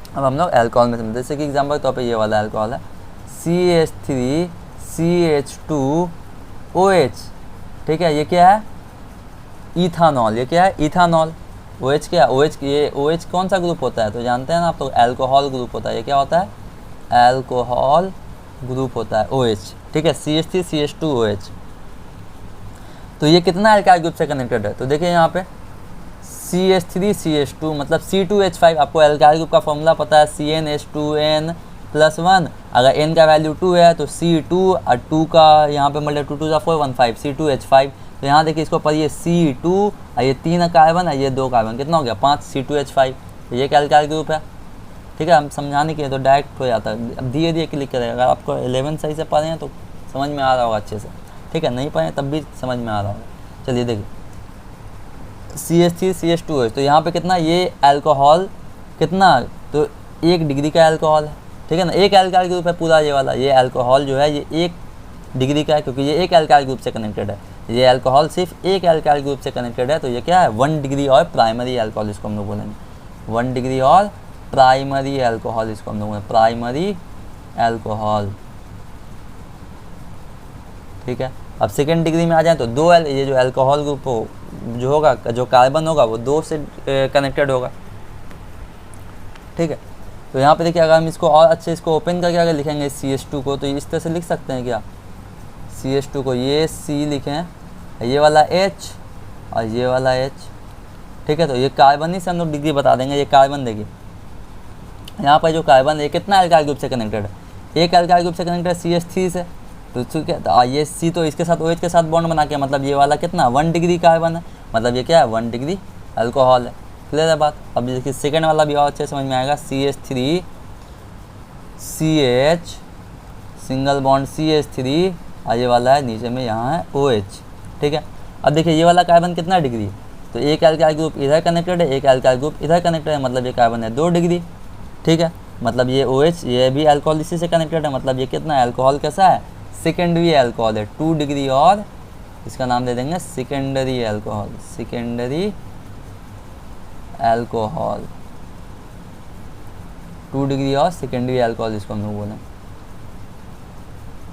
अब हम लोग अल्कोहल में समझते हैं, जैसे कि एग्जाम्पल के तौर पर ये वाला अल्कोहल है CH3 CH2OH, ठीक है। ये क्या है इथानॉल, ये क्या है इथानॉल। OH क्या है, OH, ये OH कौन सा ग्रुप होता है तो जानते हैं ना आप, तो अल्कोहल ग्रुप होता है। ये क्या होता है अल्कोहल ग्रुप होता है OH, ठीक है। CH3 CH2OH। तो ये कितना अल्काइल ग्रुप से कनेक्टेड है, तो देखिए यहाँ पे CH3 CH2 मतलब C2H5। आपको अल्काइल ग्रुप का फॉर्मूला पता है CnH2n+1। अगर n का वैल्यू 2 है तो C2 और 2 का यहाँ पे मतलब 2 2 4 1 5 C2H5। तो यहाँ देखिए इसको पढ़िए C2 और ये 3 कार्बन और ये 2 कार्बन, कितना हो गया 5 C2H5। तो ये क्या अल्काइल ग्रुप है, ठीक है। हम समझाने के लिए तो डायरेक्ट हो जाता है, अब धीरे धीरे क्लिक करेगा। अगर आपको 11 सही से पढ़े हैं तो समझ में आ रहा होगा अच्छे से, ठीक है। नहीं पढ़े तब भी समझ में आ रहा होगा। चलिए देखिए CH3 CH2OH, तो यहाँ पे कितना, ये अल्कोहल कितना, तो 1 डिग्री का अल्कोहल है, ठीक है ना। एक अल्काइल ग्रुप है पूरा ये वाला, ये अल्कोहल जो है ये 1 डिग्री का है क्योंकि ये एक अल्काइल ग्रुप से कनेक्टेड है। ये अल्कोहल सिर्फ एक अल्काइल ग्रुप से कनेक्टेड है, तो ये क्या है 1 डिग्री और प्राइमरी अल्कोहल, इसको हम लोग बोलेंगे 1 डिग्री और प्राइमरी अल्कोहल, इसको हम लोग बोलेंगे प्राइमरी अल्कोहल, ठीक है। अब सेकेंड डिग्री में आ जाए तो ये जो अल्कोहल ग्रुप हो जो होगा, जो कार्बन होगा वो 2 से कनेक्टेड होगा, ठीक है। तो यहाँ पे देखिए अगर हम इसको और अच्छे इसको ओपन करके अगर लिखेंगे CH2 को, तो इस तरह से लिख सकते हैं क्या, CH2 को ये C लिखें, ये वाला H और ये वाला H, ठीक है। तो ये कार्बन ही से हम लोग डिग्री बता देंगे। ये कार्बन देखिए यहाँ पर जो कार्बन है कितना अल्काइल ग्रुप से कनेक्टेड है, एक अल्काइल ग्रुप से कनेक्टेड है CH3 से, तो ठीक है। तो ये C तो इसके साथ OH के साथ बॉन्ड बना के, मतलब ये वाला कितना 1 डिग्री कार्बन है, मतलब ये क्या है 1 डिग्री अल्कोहल है, क्लियर है बात। अब देखिए सेकेंड वाला भी और अच्छे समझ में आएगा, CH3 CH single bond CH3 और ये वाला है नीचे में यहाँ है OH, ठीक है। अब देखिए ये वाला कार्बन कितना डिग्री है, तो एक अल्काइल ग्रुप इधर कनेक्टेड है, एक अल्काइल ग्रुप इधर कनेक्टेड है, मतलब ये कार्बन है 2 डिग्री, ठीक है। मतलब ये OH ये भी अल्कोहल इसी से कनेक्टेड है, मतलब ये कितना अल्कोहल कैसा है सेकेंडरी अल्कोहल है 2 डिग्री, और इसका नाम दे देंगे secondary alcohol, secondary alcohol 2 degree और सेकेंडरी अल्कोहल इसको हम लोग बोलें,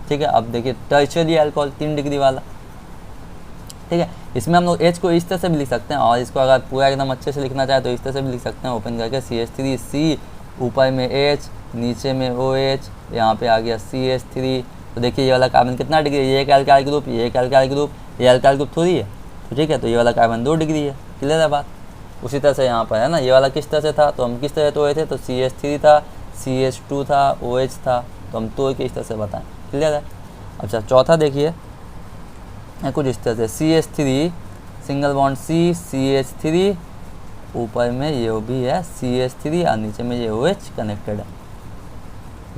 ठीक है। अब देखिए टर्शियरी अल्कोहल 3 डिग्री वाला, ठीक है। इसमें हम लोग H को इस तरह से भी लिख सकते हैं, और इसको अगर पूरा एकदम अच्छे से लिखना चाहे तो इस तरह से भी लिख सकते हैं ओपन करके CH3C, ऊपर में H, नीचे में OH, यहाँ पे आ गया CH3। तो देखिए ये वाला कार्बन कितना डिग्री है, ये एक अल्काइल ग्रुप, ये एक अल्काइल ग्रुप, ये अल्काइल ग्रुप थोड़ी है, तो ठीक है। तो ये वाला कार्बन 2 डिग्री है, क्लियर है बात। उसी तरह से यहाँ पर है ना, ये वाला किस तरह से था, तो हम किस तरह तोड़े थे, तो CH3 था, CH2 था, OH था, तो हम तोड़ के इस तरह से बताएं, क्लियर है। अच्छा चौथा देखिए कुछ इस तरह से CH3 single bond C CH3, ऊपर में ये भी है CH3 और नीचे में ये OH कनेक्टेड है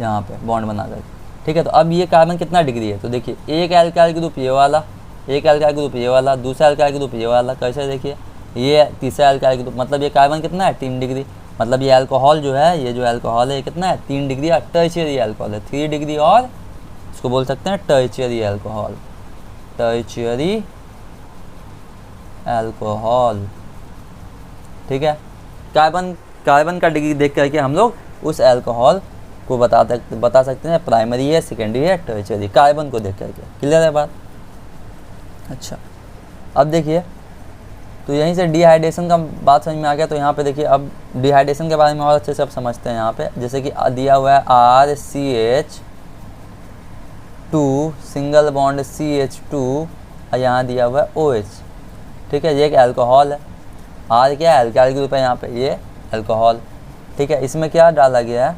यहाँ पे बॉन्ड बना कर, ठीक है। तो अब ये कार्बन कितना डिग्री है, तो देखिए एक अल्काइल ग्रुप ये वाला, एक अल्काइल ग्रुप ये वाला, दूसरा अल्काइल ग्रुप ये वाला, कैसे देखिए ये तीसरा अल्काइल ग्रुप, मतलब ये कार्बन कितना है 3 डिग्री, मतलब ये अल्कोहल जो है, ये जो अल्कोहल है ये कितना है 3 डिग्री, और टर्शियरी अल्कोहल है 3 डिग्री, और इसको बोल सकते हैं टर्शियरी अल्कोहल, टर्शियरी अल्कोहल, ठीक है। कार्बन का डिग्री देख करके हम लोग उस अल्कोहल को बता सकते हैं प्राइमरी है, सेकेंडरी है, टर्शियरी, कार्बन को देख करके, क्लियर है बात। अच्छा अब देखिए तो यहीं से डिहाइड्रेशन का बात समझ में आ गया। तो यहाँ पे देखिए अब डिहाइड्रेशन के बारे में और अच्छे से अब समझते हैं। यहाँ पे जैसे कि दिया हुआ है RCH2 सिंगल बॉन्ड CH2 और यहाँ दिया हुआ है OH, ठीक है। ये एक अल्कोहल है, R क्या है अल्काइल ग्रुप है, यहाँ पे ये अल्कोहल, ठीक है। इसमें क्या डाला गया है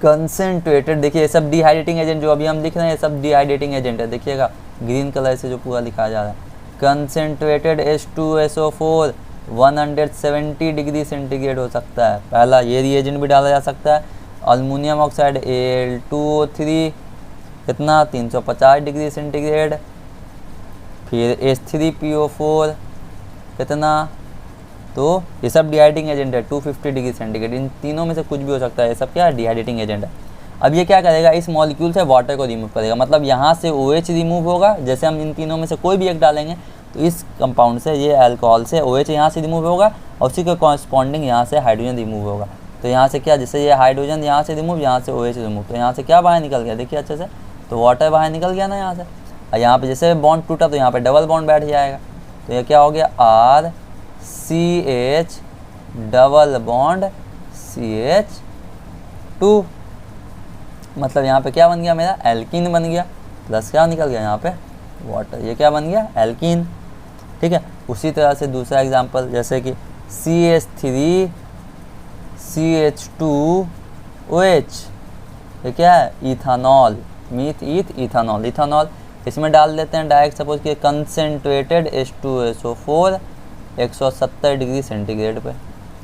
कंसेंट्रेटेड, देखिए ये सब डिहाइड्रेटिंग एजेंट जो अभी हम लिख रहे हैं ये सब डिहाइड्रेटिंग एजेंट है, देखिएगा ग्रीन कलर से जो पूरा लिखा जा रहा है, कंसेंट्रेटेड H2SO4 170 डिग्री सेंटीग्रेड हो सकता है। पहला ये रिएजेंट भी डाला जा सकता है, अल्युमिनियम ऑक्साइड Al2O3 कितना 350 डिग्री सेंटीग्रेड, फिर H3PO4 कितना, तो ये सब डिहाइड्रेटिंग एजेंट है 250 डिग्री सेंटीग्रेड। इन तीनों में से कुछ भी हो सकता है, ये सब क्या है डिहाइड्रेटिंग एजेंट है। अब ये क्या करेगा, इस मॉलिक्यूल से वाटर को रिमूव करेगा, मतलब यहाँ से OH रिमूव होगा, जैसे हम इन तीनों में से कोई भी एक डालेंगे तो इस कंपाउंड से, ये अल्कोहल से OH यहाँ से रिमूव होगा और उसी के कॉरस्पॉन्डिंग यहाँ से हाइड्रोजन रिमूव होगा। तो यहाँ से क्या, जैसे ये हाइड्रोजन यहाँ से रिमूव, यहाँ से OH रिमूव, तो यहाँ से क्या बाहर निकल गया, देखिए अच्छे से, तो वाटर बाहर निकल गया ना यहाँ से। और यहाँ पे जैसे बॉन्ड टूटा तो यहाँ पे डबल बॉन्ड बैठ जाएगा, तो ये क्या हो गया RCH डबल बॉन्ड CH2, मतलब यहाँ पे क्या बन गया मेरा एल्कीन बन गया, प्लस क्या निकल गया यहाँ पे वाटर, ये क्या बन गया एल्कीन। ठीक है, उसी तरह से दूसरा एग्जांपल जैसे कि CH3 CH2OH, ये क्या है इथानॉल, मीथ ईथ इथानॉल, इथानॉल इसमें डाल देते हैं डायरेक्ट, सपोज कि कंसेंट्रेटेड H2SO4 170 डिग्री सेंटीग्रेड पे,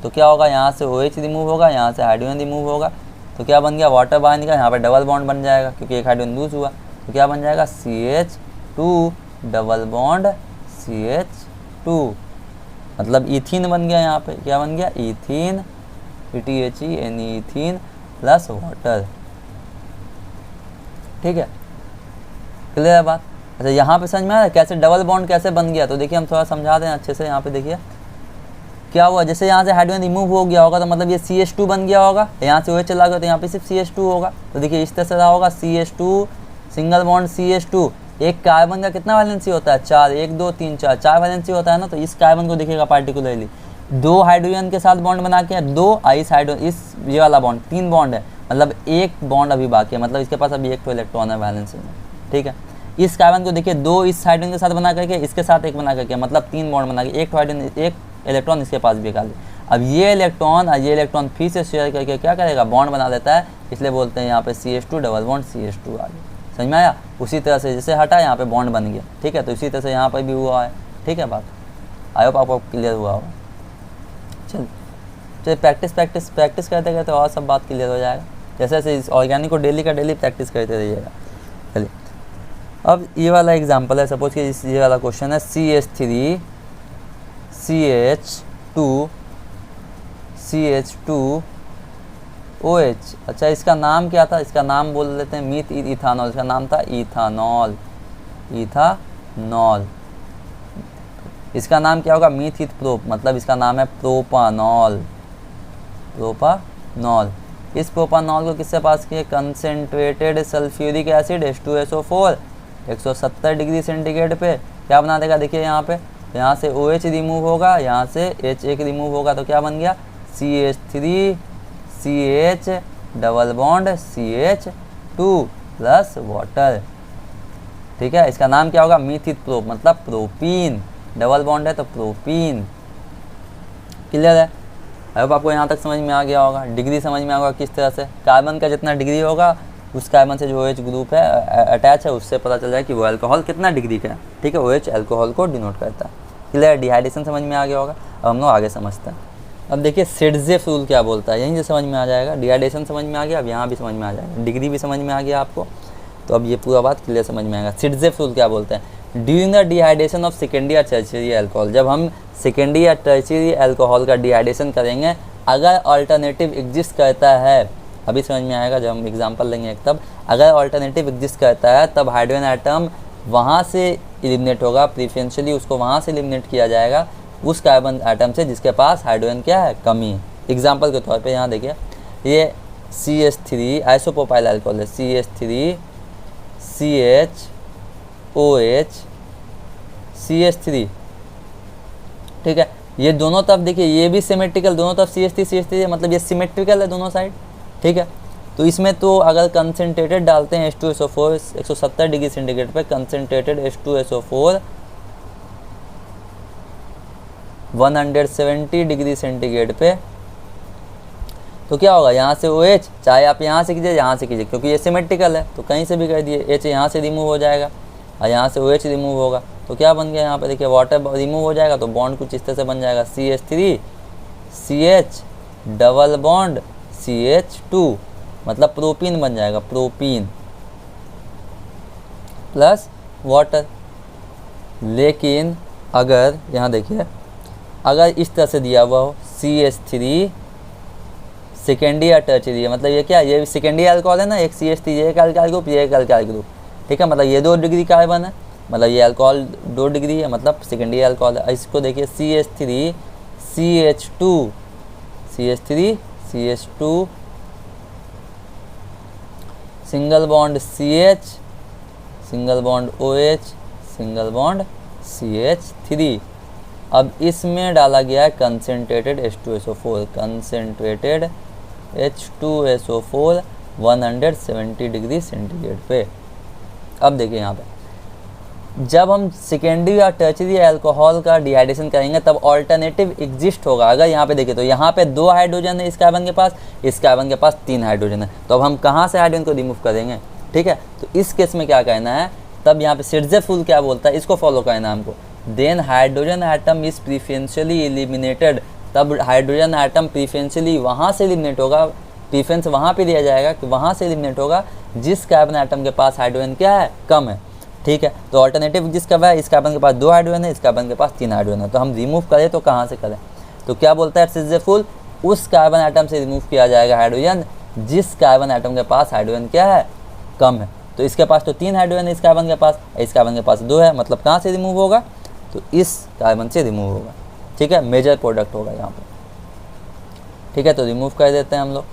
तो क्या होगा यहाँ से OH रिमूव होगा, यहाँ से हाइड्रोजन रिमूव होगा, तो क्या बन गया वाटर बाहर निकला, यहाँ पे डबल बॉन्ड बन जाएगा क्योंकि एक हाइड्रोजन लूज हुआ, तो क्या बन जाएगा CH2 डबल बॉन्ड CH2, मतलब इथीन बन गया, यहाँ पे क्या बन गया ethene, ETHENE ethene plus water. ठीक है, क्लियर है बात। अच्छा यहाँ पे समझ में आया कैसे डबल बॉन्ड कैसे बन गया, तो देखिए हम थोड़ा समझा दें अच्छे से। यहाँ पे देखिए क्या हुआ, जैसे यहाँ से हाइड्रोजन रिमूव हो गया होगा तो मतलब ये CH2 बन गया होगा, यहाँ से OH चला गया तो यहाँ पे सिर्फ CH2 होगा, तो देखिए इस तरह से रहा होगा CH2 सिंगल बॉन्ड CH2, एक कार्बन का कितना वैलेंसी होता है 4, 1 2 3 4, 4 वैलेंसी होता है ना, तो इस कार्बन को देखिएगा पार्टिकुलरली 2 हाइड्रोजन के साथ बॉन्ड बना के 2 इस हाइड्रोजन, इस ये वाला बॉन्ड 3 बॉन्ड है, मतलब एक बॉन्ड अभी बाकी है, मतलब इसके पास अभी एक तो इलेक्ट्रॉन है वैलेंसी में। ठीक है, इस कार्बन को देखिए 2 इस हाइड्रोजन के साथ बना करके, इसके साथ एक बना करके, मतलब 3 बॉन्ड बना के, एक हाइड्रोजन एक इलेक्ट्रॉन इसके पास भी खाली। अब ये इलेक्ट्रॉन और ये इलेक्ट्रॉन फिर से शेयर करके क्या करेगा बॉन्ड बना देता है, इसलिए बोलते हैं यहाँ पे CH2 डबल बॉन्ड CH2 आ गया। समझ में आया, उसी तरह से जैसे हटा यहाँ पे बॉन्ड बन गया। ठीक है, तो इसी तरह से यहाँ पर भी हुआ है। ठीक है बात, आई होप आपको क्लियर हुआ होगा। चलिए प्रैक्टिस करते करते और सब बात क्लियर हो जाएगा। जैसे जैसे इस ऑर्गेनिक को डेली का डेली प्रैक्टिस करते रहिएगा। चलिए अब ये वाला एग्जांपल है, सपोज कि ये वाला क्वेश्चन है CH3 CH2 OH। अच्छा इसका नाम क्या था, इसका नाम बोल लेते हैं मीथ इथानॉल, इसका नाम था इथानॉल, इथानॉल। इसका नाम क्या होगा मीथ प्रोप, मतलब इसका नाम है प्रोपानॉल, प्रोपानॉल। इस प्रोपानॉल को किससे पास किए, concentrated sulphuric acid H2SO4 170 degree centigrade पे क्या बना देगा, देखिए यहाँ पे, यहाँ से OH रिमूव होगा, यहाँ से H1 रिमूव होगा, तो क्या बन गया CH3 CH double bond CH2 plus water. ठीक है, इसका नाम क्या होगा मीथित प्रोप, मतलब प्रोपीन, डबल बॉन्ड है तो प्रोपीन। क्लियर है, आई होप आपको यहाँ तक समझ में आ गया होगा। डिग्री समझ में आएगा किस तरह से, कार्बन का जितना डिग्री होगा उस कार्बन से जो OH ग्रुप है अटैच है, उससे पता चल जाए कि वो अल्कोहल कितना डिग्री का है। ठीक है, OH अल्कोहल को डिनोट करता है। क्लियर, डिहाइड्रेशन समझ में आ गया होगा। अब हम लोग आगे समझते हैं। अब देखिए सिडजेफ रूल क्या बोलता है, यहीं से समझ में आ जाएगा। डिहाइड्रेशन समझ में आ गया, अब यहाँ भी समझ में आ जाएगा, डिग्री भी समझ में आ गया आपको, तो अब ये पूरा बात क्लियर समझ में आएगा। सिडजेफ रूल क्या बोलते हैं, during the dehydration of secondary या टर्शियरी अल्कोहल, जब हम सेकेंडरी या टर्शियरी अल्कोहल का डिहाइड्रेशन करेंगे, अगर अल्टरनेटिव एग्जिस्ट करता है, अभी समझ में आएगा जब हम एग्जांपल लेंगे एक, तब अगर अल्टरनेटिव एग्जिस्ट करता है तब हाइड्रोजन एटम वहाँ से एलिमिनेट होगा, प्रेफरेंशियली उसको वहाँ से एलिमिनेट किया जाएगा उस कार्बन एटम से जिसके पास हाइड्रोजन क्या है कमी है। एग्जांपल के तौर पे यहाँ देखिए, ये CH3 आइसोप्रोपाइल अल्कोहल है, CH3 CHOH CH3। ठीक है, ये दोनों तरफ देखिए, ये भी सिमेट्रिकल, दोनों तरफ CH3 है, मतलब ये सिमेट्रिकल है दोनों साइड। ठीक है, तो इसमें तो अगर कंसनट्रेटेड डालते हैं H2SO4 170 डिग्री सेंटीग्रेड पे, कंसनट्रेटेड H2SO4 170 डिग्री सेंटीग्रेड पे, तो क्या होगा यहाँ से OH, चाहे आप यहाँ से कीजिए यहाँ से कीजिए, क्योंकि ये सिमेट्रिकल है तो कहीं से भी कर दिए, H यहाँ से रिमूव हो जाएगा, और यहाँ से OH रिमूव होगा तो क्या बन गया यहाँ पे देखिए, वाटर रिमूव हो जाएगा तो बॉन्ड कुछ इस तरह से बन जाएगा, CH3 CH double bond CH2, मतलब प्रोपीन बन जाएगा, प्रोपीन प्लस वाटर। लेकिन अगर यहाँ देखिए, अगर इस तरह से दिया हुआ हो CH3 सेकेंडरी या टर्चरी, मतलब ये क्या, ये सेकेंडरी अल्कोहल है ना, एक CH3 ये एक अल्काइल ग्रुप, ये एक अल्काइल ग्रुप, ठीक है, मतलब ये 2 डिग्री कार्बन है, मतलब ये अल्कोहल 2 डिग्री है, मतलब सेकेंडरी अल्कोहल है। इसको देखिए CH3 CH2 CH3 CH2 single bond CH single bond OH single bond CH3। अब इसमें डाला गया है concentrated H2SO4, concentrated H2SO4 170 degree centigrade पे। अब देखिए यहाँ पे, जब हम सेकेंडरी या टर्चरी अल्कोहल का डिहाइड्रेशन करेंगे तब ऑल्टरनेटिव एग्जिस्ट होगा। अगर यहाँ पे देखिए तो यहाँ पे 2 हाइड्रोजन है इस कार्बन के पास, इस कार्बन के पास 3 हाइड्रोजन है, तो अब हम कहाँ से हाइड्रोजन को रिमूव करेंगे, ठीक है। तो इस केस में क्या कहना है, तब यहाँ पे सिरजेफुल क्या बोलता है, इसको फॉलो करना है हमको। Then hydrogen atom is preferentially eliminated, तब हाइड्रोजन एटम प्रीफरेंशियली वहाँ से एलिमिनेट होगा, प्रीफरेंस वहाँ पे दिया जाएगा कि वहाँ से एलिमिनेट होगा जिस कार्बन एटम के पास हाइड्रोजन क्या है, कम है, ठीक है। तो ऑल्टरनेटिव जिसका है, इस कार्बन के पास 2 हाइड्रोजन है, इस कार्बन के पास 3 हाइड्रोजन है, तो हम रिमूव करें तो कहाँ से करें, तो क्या बोलता है सिरजेफुल, उस कार्बन एटम से रिमूव किया जाएगा हाइड्रोजन जिस कार्बन एटम के पास हाइड्रोजन क्या है, कम है। तो इसके पास तो 3 हाइड्रोजन है इस कार्बन के पास 2 है, मतलब कहाँ से रिमूव होगा, तो इस कार्बन से रिमूव होगा, ठीक है, मेजर प्रोडक्ट होगा यहाँ पे, ठीक है। तो रिमूव कर देते हैं हम लोग,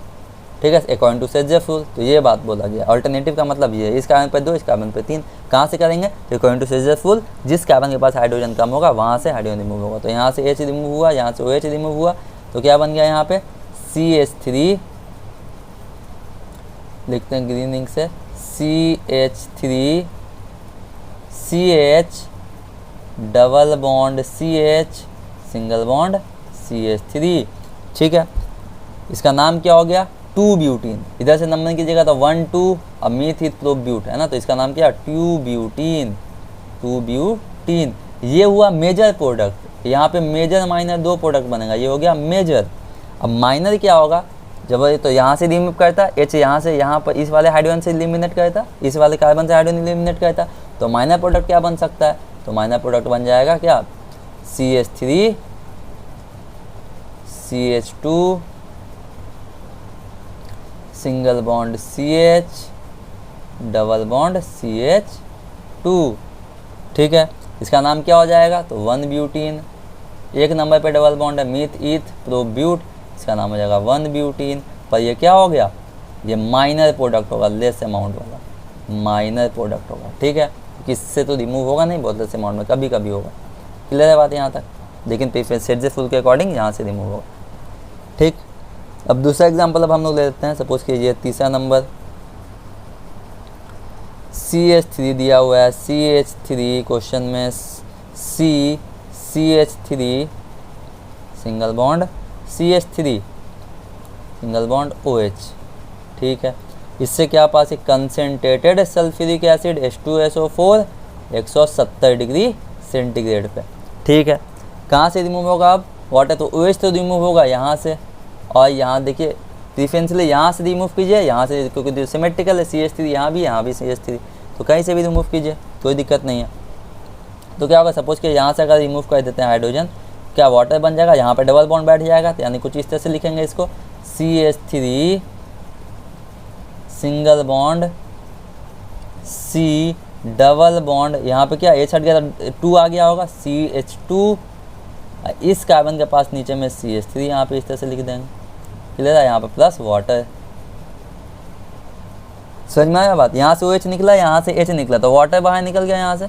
ठीक है, अकॉर्डिंग टू सिरजेफुल। तो ये बात बोला गया, अल्टरनेटिव का मतलब ये है, इस कार्बन पे 2 इस कार्बन पे 3, कहाँ से करेंगे, तो अकॉर्डिंग टू सिरजेफुल जिस कार्बन के पास हाइड्रोजन कम होगा वहाँ से हाइड्रोजन रिमूव होगा। तो यहाँ से H रिमूव हुआ, यहाँ से OH रिमूव हुआ, तो क्या बन गया यहाँ पे CH3, लिखते हैं ग्रीन इंक से, CH3 CH double bond CH single bond CH3, ठीक है। इसका नाम क्या हो गया, 2 ब्यूटीन, इधर से नंबर कीजिएगा तो 1 2, अब मीथिल प्रोब्यूट है ना, तो इसका नाम क्या, 2 ब्यूटीन, 2 ब्यूटीन। ये हुआ मेजर प्रोडक्ट, यहाँ पे मेजर माइनर 2 प्रोडक्ट बनेगा, ये हो गया मेजर। अब माइनर क्या होगा, जब तो यहाँ से रिमूव करता, H यहाँ से यहाँ पर इस वाले हाइड्रोजन से एलिमिनेट करता, इस वाले कार्बन से हाइड्रोजन एलिमिनेट करता, तो माइनर प्रोडक्ट क्या बन सकता है, तो माइनर प्रोडक्ट बन जाएगा क्या, CH3 CH2 single bond CH double bond CH2, ठीक है। इसका नाम क्या हो जाएगा, तो 1 ब्यूटीन, एक नंबर पे डबल बॉन्ड है, मीथ ईथ प्रोब्यूट, इसका नाम हो जाएगा 1 ब्यूटीन। पर ये क्या हो गया, ये माइनर प्रोडक्ट होगा, लेस अमाउंट वाला माइनर प्रोडक्ट होगा, ठीक है। किससे तो रिमूव होगा नहीं, बहुत लेस अमाउंट में कभी कभी होगा, क्लियर है बात यहाँ तक, लेकिन सिरजेफुल के अकॉर्डिंग यहाँ से रिमूव होगा, ठीक। अब दूसरा एग्जाम्पल अब हम लोग ले लेते हैं, सपोज कीजिए तीसरा नंबर CH3 दिया हुआ है, CH3 क्वेश्चन में CH3 single bond CH3 single bond OH, ठीक है। इससे क्या पास है, concentrated sulphuric acid H2SO4 170 degree centigrade पे, ठीक है। कहाँ से रिमूव होगा, अब वाटर तो OH तो रिमूव होगा यहाँ से, और यहाँ देखिए प्रीफरेंशियली यहाँ से रिमूव कीजिए, यहाँ से, क्योंकि सिमेट्रिकल है CH3, यहाँ भी CH3, तो कहीं से भी रिमूव कीजिए, कोई दिक्कत नहीं है। तो क्या होगा, सपोज कि यहाँ से अगर रिमूव कर देते हैं हाइड्रोजन, क्या वाटर बन जाएगा, यहाँ पे डबल बॉन्ड बैठ जाएगा, तो यानी कुछ इस तरह से लिखेंगे इसको, CH3 single bond C double bond, यहाँ पे क्या H हट गया, 2 आ गया होगा, CH2, इस कार्बन के पास नीचे में CH3, यहाँ पे इस तरह से लिख देंगे, क्लियर है, यहाँ पे प्लस वाटर। समझ में आया बात, यहाँ से OH निकला, यहाँ से H निकला, तो वाटर बाहर निकल गया यहाँ से,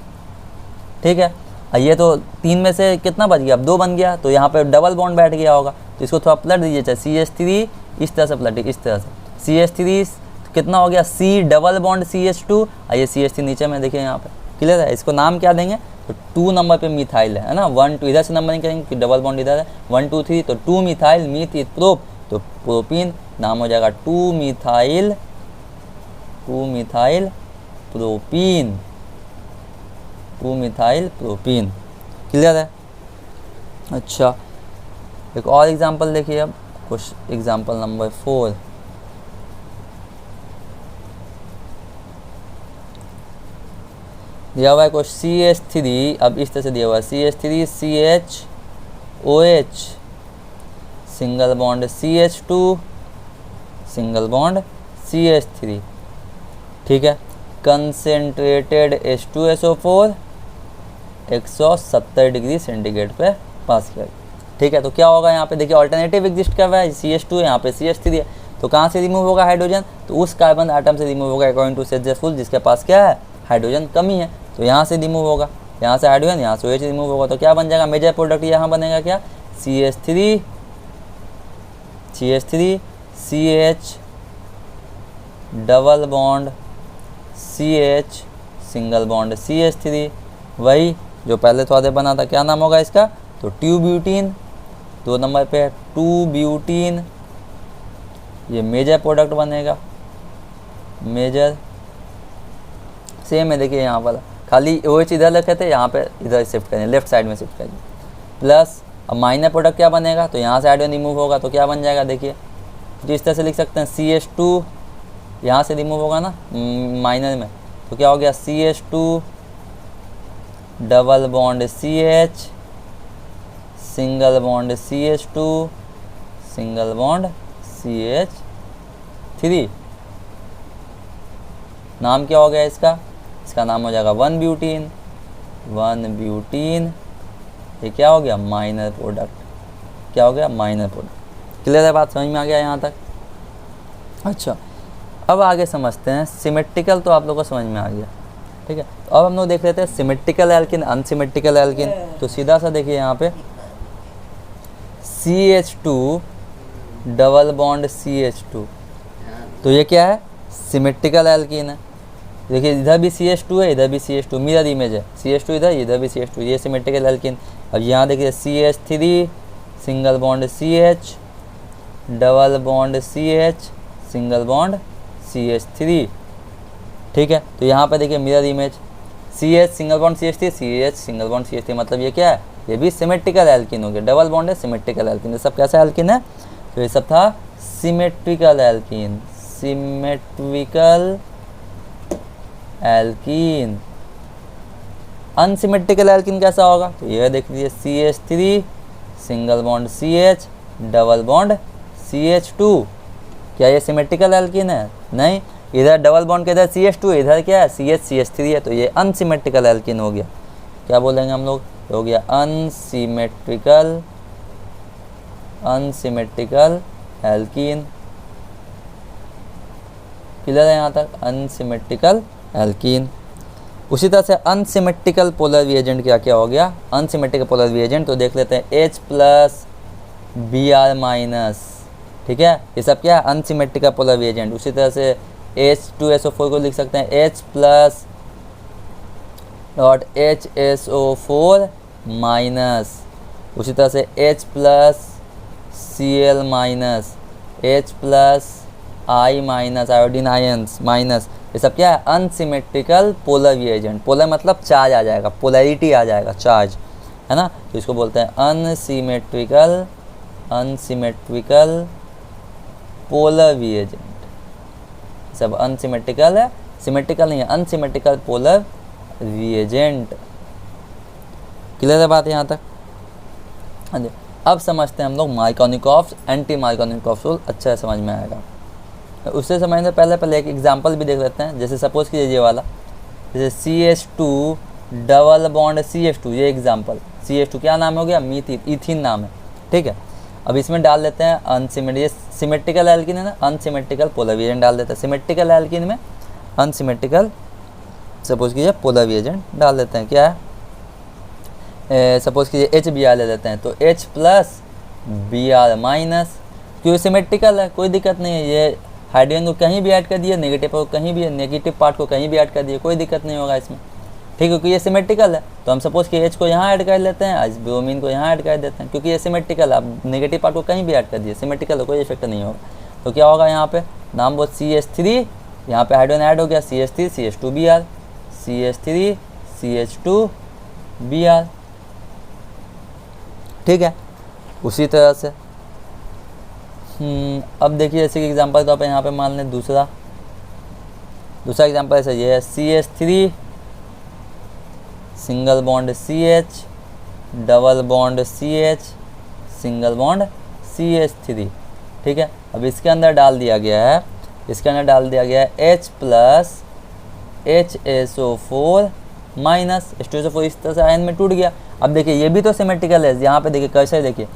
ठीक है। ये तो 3 में से कितना बच गया, अब 2 बन गया, तो यहाँ पे डबल बॉन्ड बैठ गया होगा, तो इसको थोड़ा पलट दीजिए, चाहे CH3 इस तरह से पलटे, इस तरह से CH3 कितना हो गया, C डबल बॉन्ड CH2, ये CH3 नीचे में देखिए यहाँ पे, क्लियर है। इसको नाम क्या देंगे, तो 2 नंबर पे मिथाइल है ना, 1 2 इधर से नंबरिंग करेंगे कि डबल बॉन्ड इधर है, 1 2 3, तो 2 मिथाइल मीथ इथ प्रोप, तो प्रोपीन नाम हो जाएगा 2 methyl propene, 2 methyl propene. Clear है? अच्छा, एक और एग्जांपल देखिए अब, कुछ एग्जांपल नंबर 4। दिया हुआ है कुछ CH3, अब इस तरह से दिया हुआ है CH3 CHOH single bond CH2 single bond CH3। ठीक है, कंसेंट्रेटेड H2SO4 170 डिग्री सेंटीग्रेड पे पास किया। ठीक है, तो क्या होगा यहाँ पे देखिए, ऑल्टरनेटिव एग्जिस्ट कर रहा है, CH2 यहाँ पे CH3 है, तो कहाँ से रिमूव होगा हाइड्रोजन? तो उस कार्बन आइटम से रिमूव होगा अकॉर्डिंग टू सजेसफुल, जिसके पास क्या है, हाइड्रोजन कमी है, तो यहाँ से रिमूव होगा, यहाँ से हाइड्रोजन, यहाँ से OH रिमूव होगा, तो क्या बन जाएगा, मेजर प्रोडक्ट यहाँ बनेगा क्या, CH3 CH double bond CH single bond CH3, वही जो पहले थोड़ा बना था, क्या नाम होगा इसका, तो 2 ब्यूटीन। 2 नंबर पे 2 ब्यूटीन, ये मेजर प्रोडक्ट बनेगा, मेजर। सेम है देखिए यहाँ पर, खाली OH इधर रखे थे, यहाँ पे इधर शिफ्ट करेंगे, लेफ्ट साइड में शिफ्ट करेंगे, प्लस अब माइनर प्रोडक्ट क्या बनेगा, तो यहाँ से हाइड्रोजन रिमूव होगा, तो क्या बन जाएगा देखिए, तो इस तरह से लिख सकते हैं CH2, यहाँ से रिमूव होगा ना माइनर में, तो क्या हो गया CH2 double bond CH single bond CH2 single bond CH3। नाम क्या हो गया इसका, इसका नाम हो जाएगा 1 ब्यूटीन। 1 ब्यूटीन, ये क्या हो गया, माइनर प्रोडक्ट, क्या हो गया, माइनर प्रोडक्ट। क्लियर है, बात समझ में आ गया यहाँ तक? अच्छा, अब आगे समझते हैं सिमेट्रिकल, तो आप लोगों को समझ में आ गया। ठीक है, तो अब हम लोग देख लेते हैं सिमेट्रिकल एल्किन, अनसिमेट्रिकल एल्किन। तो सीधा सा देखिए यहाँ पे CH2 डबल बॉन्ड CH2, तो ये क्या है, सिमेट्रिकल एल्किन है। देखिए इधर भी CH2 है, इधर भी CH2, मिरर इमेज है, CH2 इधर भी CH2, ये सिमेट्रिकल एल्किन। अब यहाँ देखिए CH3 single bond CH double bond CH single bond CH3। ठीक है, तो यहाँ पे देखिए mirror image, CH single bond CH3 CH single bond CH3, मतलब ये क्या है, ये भी सिमेट्रिकल एल्किन हो गया, डबल बॉन्ड है, सिमेट्रिकल एल्किन। ये सब कैसा एल्किन है, तो ये सब था symmetrical alkene, symmetrical alkene. Unsymmetrical alkene कैसा होगा, तो ये देख लीजिए CH3 single bond CH double bond CH2, क्या ये सिमेट्रिकल एल्किन है, नहीं, इधर डबल बॉन्ड के इधर CH2, इधर क्या है CH CH3 है, तो ये अनसिमेट्रिकल एल्किन हो गया। क्या बोलेंगे हम लोग, हो गया अनसिमेट्रिकल, अनसिमेट्रिकल एल्किन। क्लियर है यहाँ तक, अनसिमेट्रिकल एल्कीन। उसी तरह से अनसिमेट्रिकल पोलर रिएजेंट क्या क्या हो गया, अनसिमेट्रिकल पोलर रिएजेंट, तो देख लेते हैं H प्लस Br माइनस। ठीक है, ये सब क्या है, अनसिमेट्रिकल पोलर रिएजेंट। उसी तरह से H2SO4 को लिख सकते हैं H plus dot HSO4 minus. उसी तरह से H plus Cl minus, H plus I minus, iodine ions minus. ये सब क्या है, अनसिमेट्रिकल पोलर रिएजेंट। पोलर मतलब चार्ज आ जाएगा, पोलैरिटी आ जाएगा, चार्ज, है ना, तो इसको बोलते हैं अनसिमेट्रिकल, अनसिमेट्रिकल पोलर रिएजेंट। सब अनसिमेट्रिकल है, सिमेट्रिकल नहीं है, अनसिमेट्रिकल पोलर रिएजेंट। क्लियर है बात यहाँ तक? हाँ जी, अब समझते हैं हम लोग मार्कोनिकॉफ एंटी मार्कोनिकॉफ रूल, अच्छा समझ में आएगा। उससे समझने से पहले एक एग्जांपल भी देख लेते हैं। जैसे सपोज कीजिए ये वाला, जैसे CH2 डबल बॉन्ड CH2, ये एग्जांपल, CH2 क्या नाम हो गया, मीथिन, इथिन नाम है। ठीक है, अब इसमें डाल देते हैं अनसिमेट्रिकल, सिमेट्रिकल एल्किन है ना, अनसिमेट्रिकल पोलर रिएजेंट डाल देते हैं। सिमेट्रिकल एल्किन में अनसिमेट्रिकल सपोज कीजिए पोलर रिएजेंट डाल देते हैं। क्या है, सपोज कीजिए HBr ले लेते हैं, तो H प्लस Br माइनस, क्यों सिमेट्रिकल है, कोई दिक्कत नहीं है। ये हाइड्रोजन को कहीं भी ऐड कर दिए, नेगेटिव को कहीं भी, नेगेटिव पार्ट को कहीं भी ऐड कर दिए, कोई दिक्कत नहीं होगा इसमें। ठीक है, क्योंकि ये सिमेट्रिकल है, तो हम सपोज कि H को यहाँ ऐड कर लेते हैं, ब्रोमीन को यहाँ ऐड कर देते हैं, क्योंकि ये सिमेट्रिकल है। अब नेगेटिव पार्ट को कहीं भी ऐड कर दिए, सिमेट्रिकल है, कोई इफेक्ट नहीं होगा। तो क्या होगा यहाँ पे, नाम बहुत CH3, यहाँ पे हाइड्रोजन ऐड हो गया, CH3 CH2Br, CH3 CH2Br। ठीक है, उसी तरह से अब देखिए जैसे कि एग्जांपल तो आप यहाँ पे मान लें दूसरा एग्जांपल ऐसा ये है CH3 single bond CH double bond CH single bond CH3। ठीक है, अब इसके अंदर डाल दिया गया है H plus HSO4 minus H2SO4, इस तरह से आयन में टूट गया। अब देखिए ये भी तो सिमेट्रिकल है, यहाँ पे देखिए कैसे, देखिए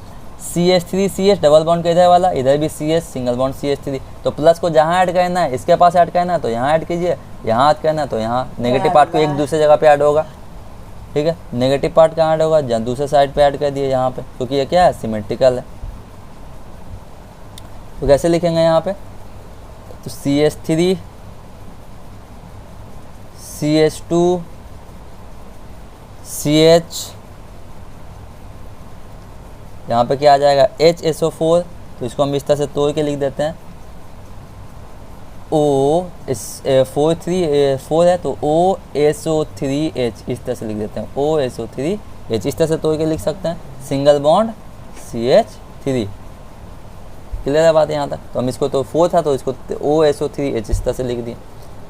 CH3 CH डबल बॉन्ड का इधर वाला, इधर भी CH सिंगल बॉन्ड CH3, तो प्लस को जहाँ ऐड करना है इसके पास ऐड करना है तो यहाँ ऐड कीजिए, यहाँ ऐड करना है तो यहाँ नेगेटिव पार्ट को एक दूसरे जगह पे ऐड होगा। ठीक है, नेगेटिव पार्ट कहाँ ऐड होगा, जहाँ दूसरे साइड पे ऐड कर दिए यहाँ पे, क्योंकि ये क्या है, सिमेट्रिकल है। तो कैसे लिखेंगे यहाँ पे, तो CH3 CH2 CH, यहाँ पे क्या आ जाएगा HSO4, तो इसको हम इस तरह से तोड़ के लिख देते हैं O इस 4 है तो OSO3H, इस तरह से लिख देते हैं OSO3H, इस तरह से तोड़ के लिख सकते हैं, सिंगल बॉन्ड CH3। क्लियर है बात यहाँ तक। तो हम इसको, तो 4 था तो इसको OSO3H इस तरह से लिख दिए।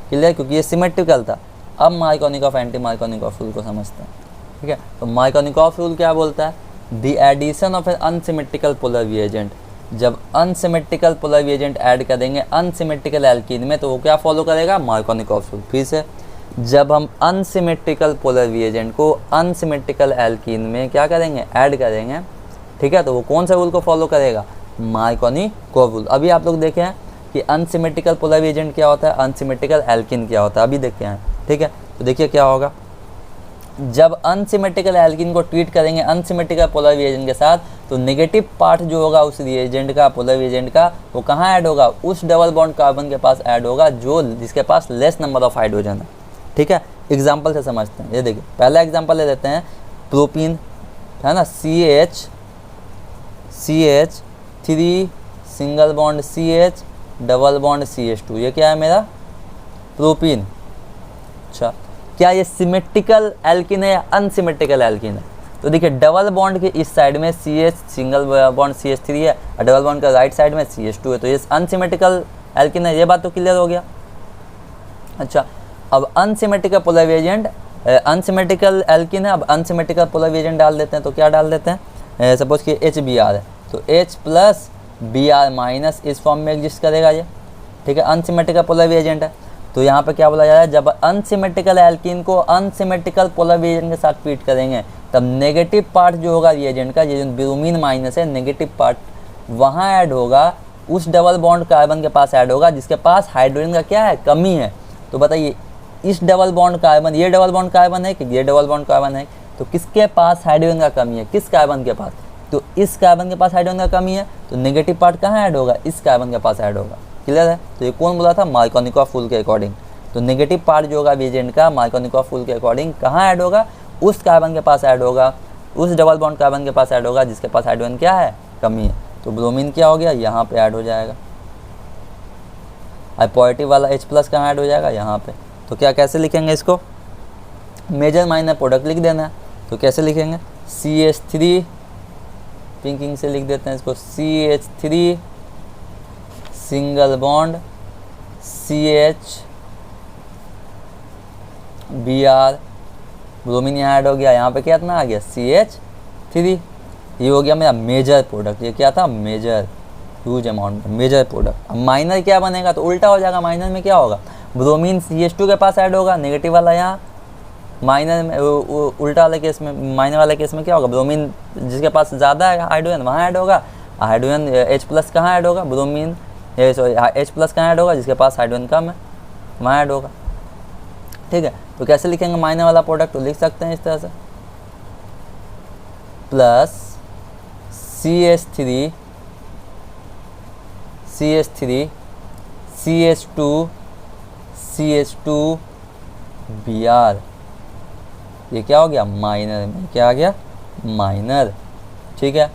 क्लियर, क्योंकि ये सिमेट्रिकल था। अब मार्कोनिकॉफ एंटी मार्कोनिकॉफ रूल को समझते हैं। ठीक है, तो मार्कोनिकॉफ रूल क्या बोलता है, the addition of an unsymmetrical polar reagent. जब अनसिमेट्रिकल पोलर रिएजेंट ऐड करेंगे अनसिमेट्रिकल एल्कीन में तो वो क्या फॉलो करेगा, मार्कोनिकॉफ रूल। फिर से, जब हम अनसिमेट्रिकल पोलर रिएजेंट को अनसिमेट्रिकल एल्कीन में क्या करेंगे, ऐड करेंगे, ठीक है, तो वो कौन सा रूल को फॉलो करेगा, मार्कोनिकॉफ रूल। अभी आप लोग देखे हैं कि अनसिमेट्रिकल पोलर रिएजेंट क्या होता है, अनसिमेट्रिकल एल्कीन क्या होता है, अभी देखे हैं। ठीक है, तो देखिए क्या होगा, जब अनसिमेट्रिकल एल्कीन को ट्रीट करेंगे अनसिमेट्रिकल पोलर रिएजेंट के साथ तो नेगेटिव पार्ट जो होगा उस रिएजेंट का, पोलर रिएजेंट का, वो कहाँ ऐड होगा, उस डबल बॉन्ड कार्बन के पास ऐड होगा जो जिसके पास लेस नंबर ऑफ हाइड्रोजन है। ठीक है, एग्जांपल से समझते हैं। ये देखिए पहला एग्जांपल ले लेते हैं, प्रोपीन है ना, CH3 single bond CH double bond CH2, ये क्या है मेरा, प्रोपीन। अच्छा, क्या ये सिमेट्रिकल एल्कीन है या अनसिमेट्रिकल एल्कीन है, तो देखिए डबल बॉन्ड के इस साइड में CH सिंगल बॉन्ड CH3 है और डबल बॉन्ड का राइट साइड में CH2 है, तो ये अनसिमेट्रिकल एल्कीन है, ये बात तो क्लियर हो गया। अच्छा, अब unsymmetrical polar reagent, unsymmetrical alkene है, अब अनसिमेट्रिकल पोलर रिएजेंट डाल देते हैं, तो क्या डाल देते हैं, सपोज कि HBr है तो H प्लस Br माइनस इस फॉर्म में एग्जिस्ट करेगा ये। ठीक है, अनसिमेट्रिकल पोलर रिएजेंट है, तो यहाँ पे क्या बोला जा रहा है, जब अनसिमेट्रिकल एल्कीन को अनसिमेट्रिकल पोलर रिएजेंट के साथ ट्रीट करेंगे तब नेगेटिव पार्ट जो होगा रिएजेंट का, ये जो ब्रोमीन माइनस है, नेगेटिव पार्ट वहाँ ऐड होगा, उस डबल बॉन्ड कार्बन के पास ऐड होगा जिसके पास हाइड्रोजन का क्या है, कमी है। तो बताइए इस डबल बॉन्ड कार्बन, ये डबल बॉन्ड कार्बन है कि ये डबल बॉन्ड कार्बन है, तो किसके पास हाइड्रोजन का कमी है, किस कार्बन के पास, तो इस कार्बन के पास हाइड्रोजन का कमी है, तो नेगेटिव पार्ट कहाँ ऐड होगा, इस कार्बन के पास ऐड होगा। क्लियर है, तो ये कौन बोला था, मार्कोनिकॉफ रूल के अकॉर्डिंग। तो नेगेटिव पार्ट जो होगा रिएजेंट का मार्कोनिकॉफ रूल के अकॉर्डिंग कहाँ ऐड होगा, उस कार्बन के पास ऐड होगा, उस डबल बॉन्ड कार्बन के पास ऐड होगा जिसके पास हाइड्रोजन क्या है, कमी है। तो ब्रोमीन क्या हो गया, यहाँ पे ऐड हो जाएगा, और पॉजिटिव वाला H प्लस कहाँ ऐड हो जाएगा, यहाँ पे। तो क्या कैसे लिखेंगे इसको, मेजर माइनर प्रोडक्ट लिख देना है, तो कैसे लिखेंगे, CH3 पिंकिंग से लिख देते हैं इसको, CH3 single bond CH Br, bromine यहाँ ऐड हो गया, यहाँ पे क्या इतना आ गया CH3, ये हो गया मेरा मेजर प्रोडक्ट। ये क्या था, मेजर, ह्यूज अमाउंट में मेजर प्रोडक्ट। अब माइनर क्या बनेगा, तो उल्टा हो जाएगा, माइनर में क्या होगा, ब्रोमीन CH2 के पास ऐड होगा, नेगेटिव वाला यहाँ माइनर में, उल्टा वाले केस में, माइनर वाले केस में क्या होगा, ब्रोमीन जिसके पास ज़्यादा है हाइड्रोजन वहाँ ऐड होगा, हाइड्रोजन H प्लस कहाँ ऐड होगा, ब्रोमीन सॉरी H प्लस कहाँ ऐड होगा, जिसके पास हाइड्रोजन कम है वहाँ ऐड होगा। ठीक है, तो कैसे लिखेंगे माइनर वाला प्रोडक्ट, तो लिख सकते हैं इस तरह से, प्लस CH3 CH2 Br, ये क्या हो गया, माइनर में क्या आ गया, माइनर। ठीक है,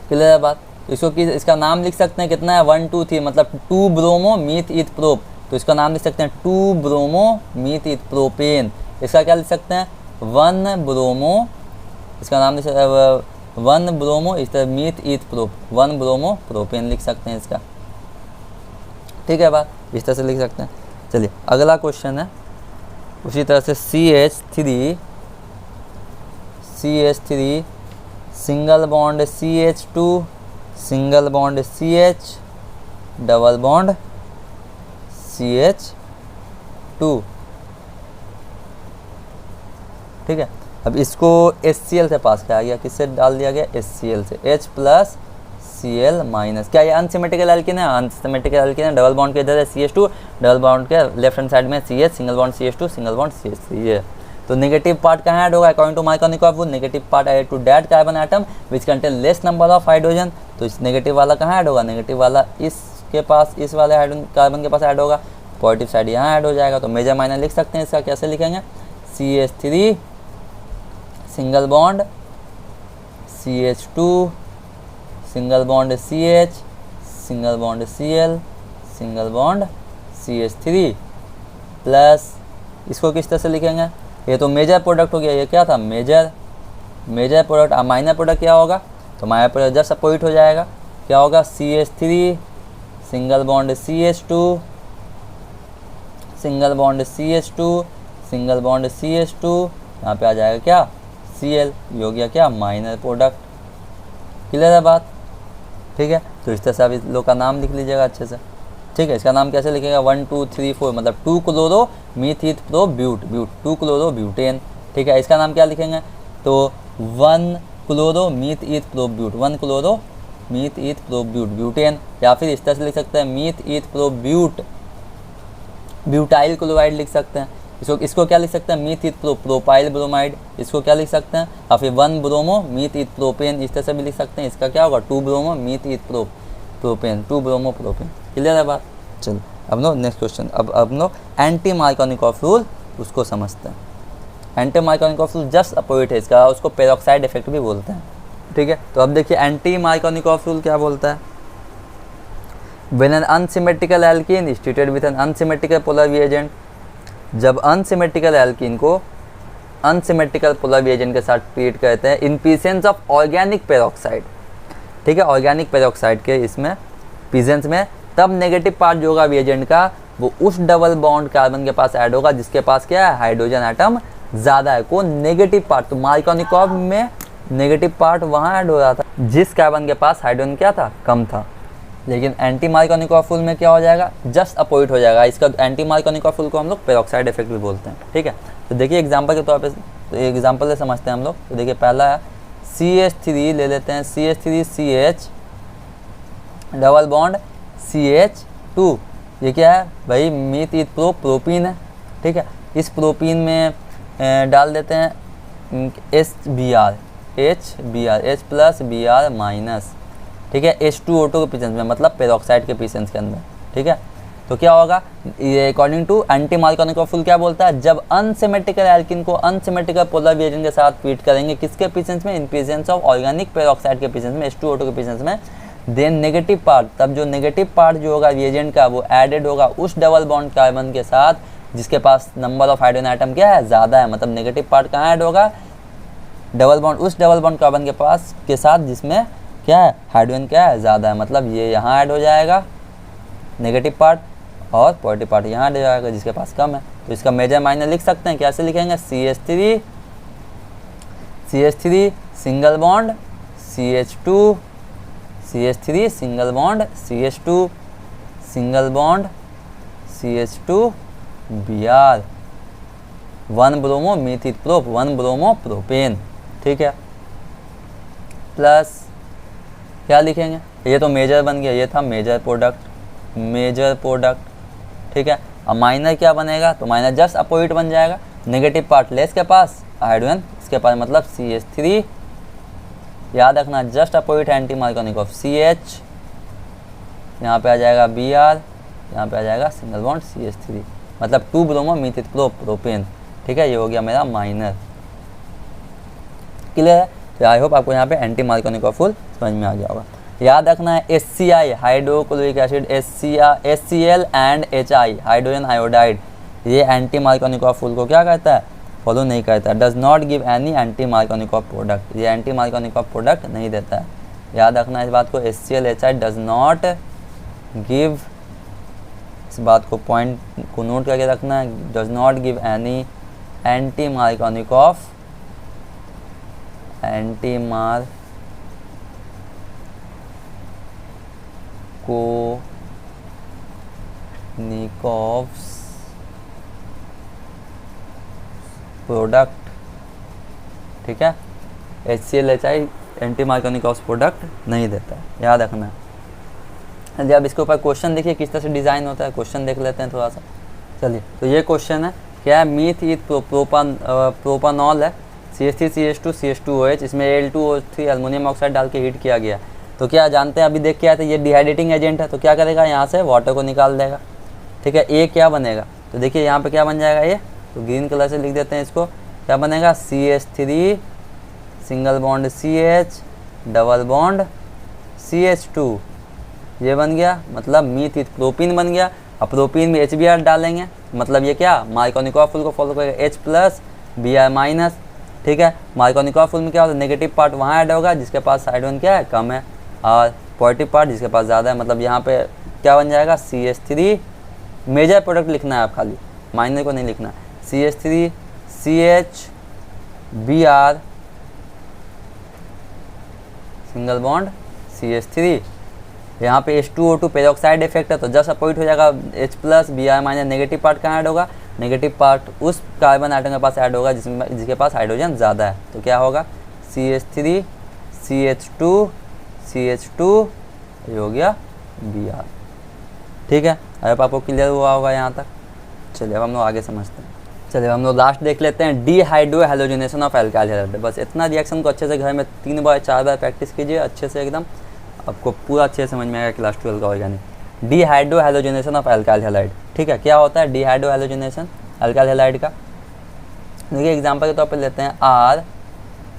क्लियर है बात। इसको इसका नाम लिख सकते हैं, कितना है, 1 2 3, मतलब 2 ब्रोमो मीथ ईथ प्रोप, तो इसका नाम लिख सकते हैं 2 ब्रोमो मीथ ईथ प्रोपेन, इसका क्या लिख सकते हैं, 1 ब्रोमो, इसका नाम लिख सकते हैं 1 ब्रोमो, इस तरह मीथ ईथ प्रोप, 1 ब्रोमो प्रोपेन लिख सकते हैं इसका। ठीक है बात, इस तरह से लिख सकते हैं। चलिए अगला क्वेश्चन है उसी तरह से CH3 single bond CH2 single bond CH double bond CH2। ठीक है, अब इसको HCl से पास किया गया, किससे डाल दिया गया, HCl से, H प्लस Cl माइनस, क्या ये अनसिमेट्रिकल एल्कीन है, अनसिमेट्रिकल एल्कीन है। डबल बॉन्ड के इधर है CH2, डबल बॉन्ड के लेफ्ट हैंड साइड में CH, single bond CH2 single bond CH3 है। तो नेगेटिव पार्ट कहाँ ऐड होगा, according to Markovnikov rule negative part add to that carbon atom which contain less number of hydrogen. तो इस नेगेटिव वाला कहाँ ऐड होगा, नेगेटिव वाला इसके पास, इस वाले हाइड्रोजन कार्बन के पास ऐड होगा, पॉजिटिव साइड यहाँ ऐड हो जाएगा। तो मेजर माइनर लिख सकते हैं, इसका कैसे लिखेंगे, CH3 single bond CH2 single bond CH single bond Cl single bond CH3 plus, इसको किस तरह से लिखेंगे, ये तो मेजर प्रोडक्ट हो गया, ये क्या था, मेजर प्रोडक्ट। अब माइनर प्रोडक्ट क्या होगा, तो माइनर प्रोडक्ट जस्ट अपोजिट हो जाएगा, क्या होगा, CH3 single bond CH2 single bond CH2 single bond CH2, यहाँ पे आ जाएगा क्या, Cl, ये हो गया क्या, माइनर प्रोडक्ट। क्लियर है बात। ठीक है, तो इस तरह से आप इस लोग का नाम लिख लीजिएगा अच्छे से। ठीक है, इसका नाम कैसे लिखेगा, 1 2 3 4 मतलब 2 chloro meth eth prop but 2 chloro butane. ठीक है, इसका नाम क्या लिखेंगे, तो 1 chloro meth eth prop but, 1 chloro meth eth prop but butane. या फिर इस तरह से लिख सकते हैं meth eth prop but butyl chloride लिख सकते हैं। इसको क्या लिख सकते हैं, मीथ ईथ प्रोपाइल ब्रोमाइड, इसको क्या लिख सकते हैं, और फिर 1 ब्रोमो मीथ ईथ प्रोपेन, इस तरह से भी लिख सकते हैं। इसका क्या होगा, 2 bromo meth eth propane 2 bromo propane. Clear है बात। चलो अब नो नेक्स्ट क्वेश्चन, अब नो एंटी मार्कोनिकॉफ रूल, उसको समझते हैं। Anti Markovnikov rule just opposite है इसका, उसको पेरोक्साइड इफेक्ट भी बोलते हैं। ठीक है, तो अब देखिए एंटी मार्कोनिकॉफ रूल क्या बोलता है, when an unsymmetrical alkene is treated with N unsymmetrical polar reagent, जब अनसिमेट्रिकल एल्कीन को अनसिमेट्रिकल पोलर रिएजेंट के साथ ट्रीट करते हैं इन प्रेजेंस ऑफ ऑर्गेनिक पेरोक्साइड। ठीक है, ऑर्गेनिक पेरोक्साइड के इसमें प्रेजेंस में, तब नेगेटिव पार्ट जो होगा रिएजेंट का वो उस डबल बॉन्ड कार्बन के पास ऐड होगा जिसके पास क्या है, हाइड्रोजन एटम ज़्यादा है। को नेगेटिव पार्ट, तो मार्कोनिकॉफ में नेगेटिव पार्ट वहाँ ऐड हो रहा था जिस कार्बन के पास हाइड्रोजन क्या था, कम था। लेकिन एंटी मार्कोनिकॉफ रूल में क्या हो जाएगा, जस्ट अपोजिट हो जाएगा। इसका एंटी मार्कोनिकॉफ रूल को हम लोग पेरोक्साइड इफेक्ट भी बोलते हैं। ठीक है, तो देखिए एग्जांपल के तौर पे, तो एग्जांपल से समझते हैं हम लोग। तो देखिए पहला है CH3 ले लेते हैं, CH3 CH double bond CH2, ये क्या है भाई, मीथ ईथ प्रोपीन है। ठीक है, इस प्रोपीन में डाल देते हैं HBr H plus Br minus. ठीक है, H2O2 के प्रेजेंस में, मतलब पेरोक्साइड के प्रेजेंस के अंदर। ठीक है, तो क्या होगा, ये according to anti Markovnikov rule क्या बोलता है, जब अनसिमेट्रिकल एल्कीन को अनसिमेट्रिकल पोलर रिएजेंट के साथ ट्रीट करेंगे, किसके प्रेजेंस में, in presence of organic peroxide के प्रेजेंस में, H2O2 के प्रेजेंस में, देन नेगेटिव पार्ट, तब जो नेगेटिव पार्ट जो होगा रिएजेंट का वो एडेड होगा उस डबल बॉन्ड कार्बन के साथ जिसके पास नंबर ऑफ हाइड्रोजन एटम क्या है, ज़्यादा है। मतलब नेगेटिव पार्ट कहाँ ऐड होगा, डबल बॉन्ड, उस डबल बॉन्ड कार्बन के पास के साथ जिसमें क्या है, हाइड्रोजन क्या है, ज़्यादा है। मतलब ये यहाँ ऐड हो जाएगा नेगेटिव पार्ट, और पॉजिटिव पार्ट यहाँ ऐड हो जाएगा जिसके पास कम है। तो इसका मेजर माइनर लिख सकते हैं, कैसे लिखेंगे, CH3 single bond CH2 CH3 single bond CH2 single bond CH2 Br 1 bromo methyl prop 1 bromo propane. ठीक है, प्लस क्या लिखेंगे, ये तो मेजर बन गया, ये था मेजर प्रोडक्ट। ठीक है, अब माइनर क्या बनेगा, तो माइनर जस्ट अपोजिट बन जाएगा, नेगेटिव पार्ट लेस के पास, हाइड्रोजन इसके पास, मतलब CH3, याद रखना just opposite anti Markovnikov CH, यहाँ पे आ जाएगा Br, यहाँ पे आ जाएगा सिंगल बॉन्ड CH3, मतलब 2 ब्रोमो मीथिल प्रोपेन। ठीक है, ये हो गया मेरा माइनर। क्लियर है, तो आई होप आपको यहाँ पे एंटी मार्कोनिकॉफ रूल समझ में आ गया होगा। याद रखना है HCl hydrochloric acid, HCl and HI hydrogen iodide, ये एंटी मार्कोनिकॉफ रूल को क्या कहता है, फॉलो नहीं करता। Does not give any anti Markovnikov product, ये एंटी मार्कोनिकॉफ प्रोडक्ट नहीं देता है, याद रखना इस बात को। HClHI डज नॉट गिव, इस बात को पॉइंट को नोट करके रखना है, does not give any anti Markovnikov product, ठीक है। HClHI एंटी मार्कोनिकॉफ प्रोडक्ट नहीं देता है, याद रखना है। जब इसके ऊपर क्वेश्चन देखिए किस तरह से डिज़ाइन होता है, क्वेश्चन देख लेते हैं थोड़ा सा। चलिए, तो ये क्वेश्चन है, क्या है, मीथ ईथ प्रोपानॉल है, CH3CH2CH2OH, इसमें Al2O3 एल्युमिनियम ऑक्साइड डाल के हीट किया गया। तो क्या जानते हैं, अभी देख के आए थे, ये डिहाइड्रेटिंग एजेंट है, तो क्या करेगा, यहाँ से वाटर को निकाल देगा, ठीक है। ए क्या बनेगा, तो देखिए यहाँ पे क्या बन जाएगा ये, तो ग्रीन कलर से लिख देते हैं इसको, क्या बनेगा, CH3 single bond CH double bond CH2, ये बन गया, मतलब मीथ ईथ प्रोपीन बन गया। अब प्रोपीन में HBr डालेंगे, मतलब ये क्या मार्कोनिकॉफ रूल को फॉलो करेगा, H+ Br-, ठीक है। मार्कोनिकॉफ रूल में क्या होता है, नेगेटिव पार्ट वहाँ ऐड होगा जिसके पास हाइड्रोजन क्या है, कम है, और पॉजिटिव पार्ट जिसके पास ज़्यादा है, मतलब यहाँ पे क्या बन जाएगा, CH3, मेजर प्रोडक्ट लिखना है आप, खाली माइनर को नहीं लिखना, CH3 CH Br single bond CH3, यहाँ पे H2O2 पेरोक्साइड इफेक्ट है, तो जस्ट अपोजिट हो जाएगा, H+ Br-, नेगेटिव पार्ट कहाँ ऐड होगा, नेगेटिव पार्ट उस कार्बन आइटम के पास ऐड होगा जिसके पास हाइड्रोजन ज़्यादा है, तो क्या होगा, CH3 CH2 CH2, ये हो गया Br, ठीक है। अब आपको क्लियर हुआ होगा यहाँ तक। चलिए अब हम लोग आगे समझते हैं। चलिए हम लोग लास्ट देख लेते हैं, dehydro halogenation of alkyl halide. बस इतना रिएक्शन को अच्छे से घर में 3 बार 4 बार प्रैक्टिस कीजिए अच्छे से, एकदम आपको पूरा अच्छे से समझ में आएगा क्लास 12 का organic. Dehydro halogenation of alkyl halide, ठीक है। क्या होता है डीहाइड्रो हैलोजिनेशन एल्काइल हैलाइड का, देखिए एग्जांपल के तौर पर लेते हैं,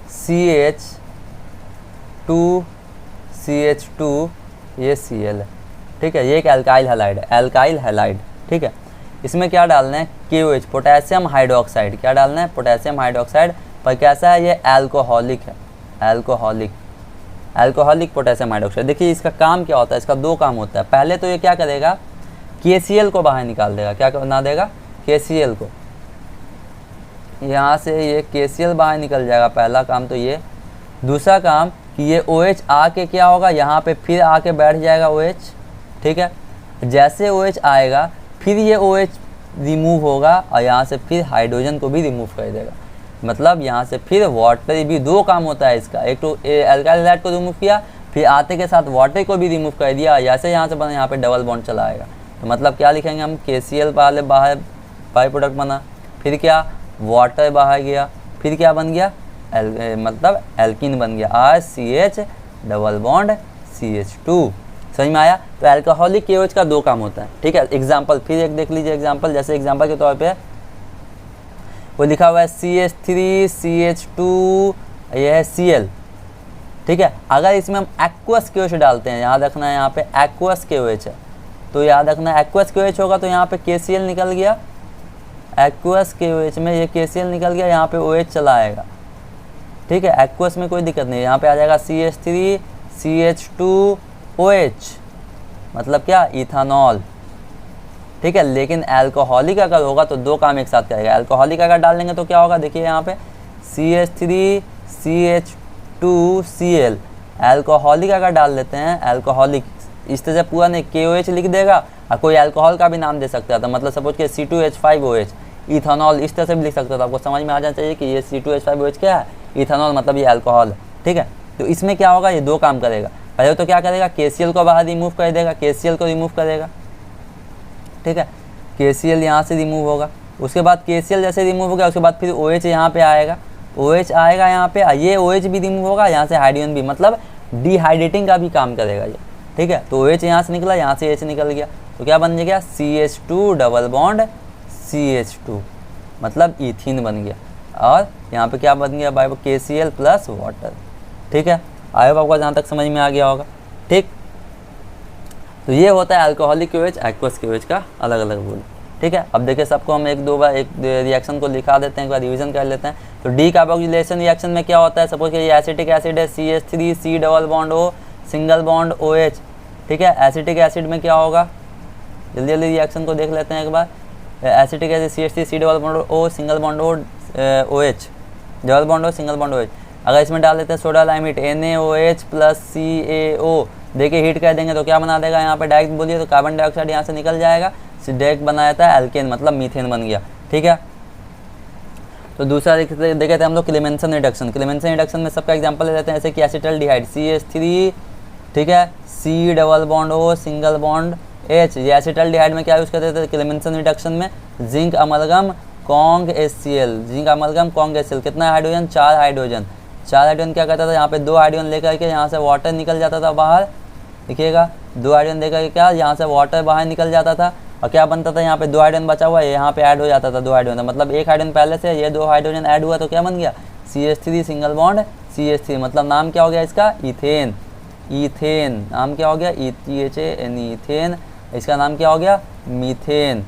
RCH2CH2, ये Cl है, ठीक है, ये एक एल्काइल हैलाइड है, एल्काइल हैलाइड, ठीक है। इसमें क्या डालना है, KOH, पोटेशियम हाइड्रोक्साइड, क्या डालना है, पोटेशियम हाइड्रोक्साइड, पर कैसा है, ये अल्कोहलिक है, अल्कोहलिक पोटेशियम हाइड्रोक्साइड। देखिए इसका काम क्या होता है, इसका 2 काम होता है। पहले तो ये क्या करेगा, KCl को बाहर निकाल देगा, क्या बना देगा, KCl को, यहाँ से ये KCl बाहर निकल जाएगा, पहला काम तो ये। दूसरा काम कि ये OH आके क्या होगा, यहाँ पे फिर आके बैठ जाएगा OH, ठीक है। जैसे OH आएगा फिर ये OH रिमूव होगा और यहाँ से फिर हाइड्रोजन को भी रिमूव कर देगा, मतलब यहाँ से फिर वाटर भी, 2 काम होता है इसका, एक तो एल्काइल हैलाइड को रिमूव किया, फिर आते के साथ वाटर को भी रिमूव कर दिया, जैसे यहाँ से बना यहाँ पे डबल बॉन्ड चला आएगा। तो मतलब क्या लिखेंगे हम, KCl वाले बाहर बाई प्रोडक्ट बना, फिर क्या वाटर बाहर गया, फिर क्या बन गया, मतलब एल्किन बन गया, RCH डबल बॉन्ड CH2, समझ में आया। तो अल्कोहलिक KOH का 2 काम होता है, ठीक है। एग्जाम्पल फिर एक देख लीजिए, एग्जाम्पल जैसे एग्जाम्पल के तौर पे वो लिखा हुआ है CH3CH2, ये है Cl, ठीक है। अगर इसमें हम एक्वस KOH डालते हैं, याद रखना है यहाँ पे एक्वस KOH है, तो याद रखना एक्वस KOH होगा तो यहाँ पे KCl निकल गया, एक्वस KOH में ये KCl निकल गया, यहाँ पे OH चला आएगा, ठीक है। एक्वस में कोई दिक्कत नहीं है, यहाँ पे आ जाएगा CH3CH2OH, मतलब क्या, इथानॉल, ठीक है। लेकिन अल्कोहलिक अगर होगा तो 2 काम एक साथ करेगा। अल्कोहलिक अगर डाल देंगे तो क्या होगा, देखिए यहाँ पे CH3CH2Cl, अल्कोहलिक अगर डाल देते हैं, अल्कोहलिक इस तरह से पूरा नहीं, KOH लिख देगा और कोई अल्कोहल का भी नाम दे सकता था, मतलब सपोज के C2H5OH, इथानॉल, इस तरह से भी लिख सकता था। आपको समझ में आ जाना चाहिए कि ये C2H5OH क्या है, इथानॉल, मतलब ये अल्कोहल है, ठीक है। तो इसमें क्या होगा, ये 2 काम करेगा। पहले तो क्या करेगा, KCl को बाहर रिमूव कर देगा, KCl को रिमूव करेगा, ठीक है। KCl यहाँ से रिमूव होगा, उसके बाद KCl जैसे रिमूव हो गया उसके बाद फिर OH यहाँ पे आएगा, OH आएगा यहाँ पे, ये OH भी रिमूव होगा, यहाँ से हाइड्रोजन भी, मतलब डिहाइड्रेटिंग का भी काम करेगा ये, ठीक है। तो OH यहाँ से निकला, यहाँ से H निकल गया, तो क्या बन गया, CH2 डबल बॉन्ड CH2, मतलब इथिन बन गया, और यहाँ पे क्या बन गया, बाय KCl प्लस वाटर, ठीक है। आई होप आपको जहाँ तक समझ में आ गया होगा, ठीक। तो ये होता है अल्कोहलिक KOH एक्वस KOH का अलग अलग रूल। ठीक है। अब देखिए सबको हम एक दो बार एक रिएक्शन को लिखा देते हैं, एक बार रिवीजन कर लेते हैं। तो डी कार्बोक्सिलेशन रिएक्शन में क्या होता है, सपोज कि ये एसिटिक एसिड है CH3 C double bond O single bond OH, ठीक है। एसिटिक एसिड में क्या होगा, जल्दी जल्दी रिएक्शन को देख लेते हैं एक बार। Acetic acid CH3 C double bond O single bond OH double bond O single bond OH। अगर इसमें डाल देते हैं soda lime NaOH plus CaO, देखिए हीट कर देंगे तो क्या बना देगा, यहाँ पे डायरेक्ट बोलिए तो कार्बन डाइऑक्साइड यहाँ से निकल जाएगा, डायरेक्ट बना जाता है एल्केन, मतलब मीथेन बन गया, ठीक है। तो दूसरा देखे थे हम लोग क्लेमेंसन रिडक्शन। क्लेमेंसन रिडक्शन में सबका एग्जांपल ले लेते हैं, जैसे कि एसिटल्डिहाइड CH3, ठीक है, C double bond O single bond H। ये एसिटल्डिहाइड में क्या यूज़ करते थे क्लेमेंसन रिडक्शन में, zinc amalgam Kong HCl, zinc amalgam Kong HCl, कितना हाइड्रोजन, 4 हाइड्रोजन। 4 हाइड्रोजन क्या करता था, यहाँ पे 2 हाइड्रोजन लेकर के यहाँ से वाटर निकल जाता था बाहर, देखिएगा 2 हाइड्रोजन लेकर के क्या यहाँ से वाटर बाहर निकल जाता था, और क्या बनता था, यहाँ पे 2 हाइड्रोजन बचा हुआ है, यहाँ पे ऐड हो जाता था 2 हाइड्रोजन, मतलब 1 हाइड्रोजन पहले से, ये 2 हाइड्रोजन ऐड हुआ तो क्या बन गया CH3 सिंगल बॉन्ड CH3, मतलब नाम क्या हो गया इसका, इथेन। इथेन नाम क्या हो गया, ETHAN इथेन, इसका नाम क्या हो गया, मीथेन।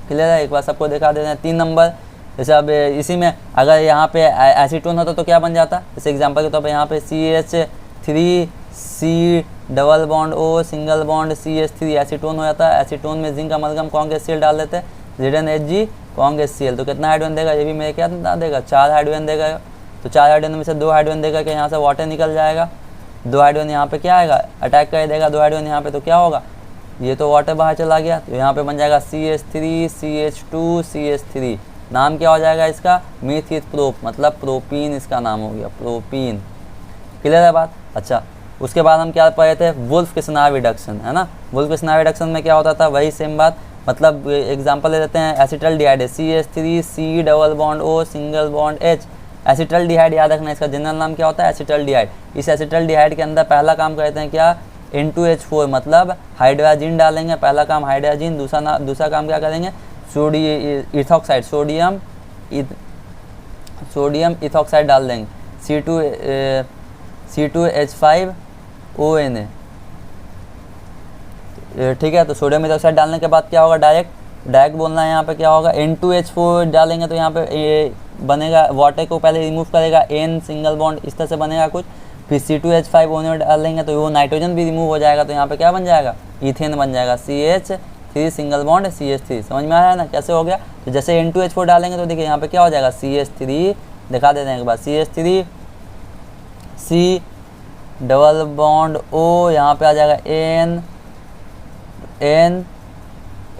क्लियर है, एक बार सबको दिखा देते हैं। 3 नंबर, जैसे अब इसी में अगर यहाँ पे एसीटोन होता तो क्या बन जाता, जैसे एग्जांपल के तौर पे यहाँ पे CH3 C double bond O single bond CH3 acetone हो जाता है। एसीटोन में जिंक अमलगम कॉन्ग HCl डाल देते हैं, ZnHg कॉन्ग HCl, तो कितना हाइड्रोजन देगा, ये भी मेरे क्या देगा, 4 हाइड्रोजन देगा। तो 4 हाइड्रोजन में से 2 हाइड्रोजन देगा कि यहाँ से वाटर निकल जाएगा, 2 हाइड्रोजन यहाँ पे क्या आएगा, अटैक कर देगा 2 हाइड्रोजन यहाँ पे, तो क्या होगा, ये तो वाटर बाहर चला गया, तो यहाँ पे बन जाएगा CH3 CH2 CH3, नाम क्या हो जाएगा इसका, मीथिप्रोप, मतलब प्रोपीन इसका नाम हो गया, प्रोपीन। क्लियर है बात। अच्छा, उसके बाद हम क्या पढ़े थे, वुल्फ किस्नार रिडक्शन, है ना। वुल्फ किस्नार रिडक्शन में क्या होता था, वही सेम बात, मतलब एग्जांपल ले लेते हैं, एसिटल्डिहाइड है CH3 C double bond O single bond H। Acetaldehyde याद रखना, इसका जनरल नाम क्या होता है, एसिटल्डिहाइड। इस एसिटल्डिहाइड के अंदर पहला काम करते हैं क्या, N2H4, मतलब हाइड्रोजन डालेंगे, पहला काम हाइड्रोजन, दूसरा काम क्या करेंगे, इथॉक्साइड, सोडियम इथॉक्साइड डाल देंगे, C2H5ONa, ठीक है। तो सोडियम इथॉक्साइड डालने के बाद क्या होगा, डायरेक्ट बोलना है यहाँ पे क्या होगा, N2H4 डालेंगे तो यहाँ पे बनेगा, वाटर को पहले रिमूव करेगा, N सिंगल बॉन्ड इस तरह से बनेगा कुछ, फिर C2H5ONa डालेंगे तो वो नाइट्रोजन भी रिमूव हो जाएगा, तो यहाँ पे क्या बन जाएगा, इथेन बन जाएगा, CH3 सिंगल बॉन्ड CH3। समझ में आया ना कैसे हो गया। तो जैसे N2H4 डालेंगे तो देखिए यहाँ पे क्या हो जाएगा, CH3, दिखा देते हैं एक बार, CH3 C double bond O, यहाँ पे आ जाएगा N,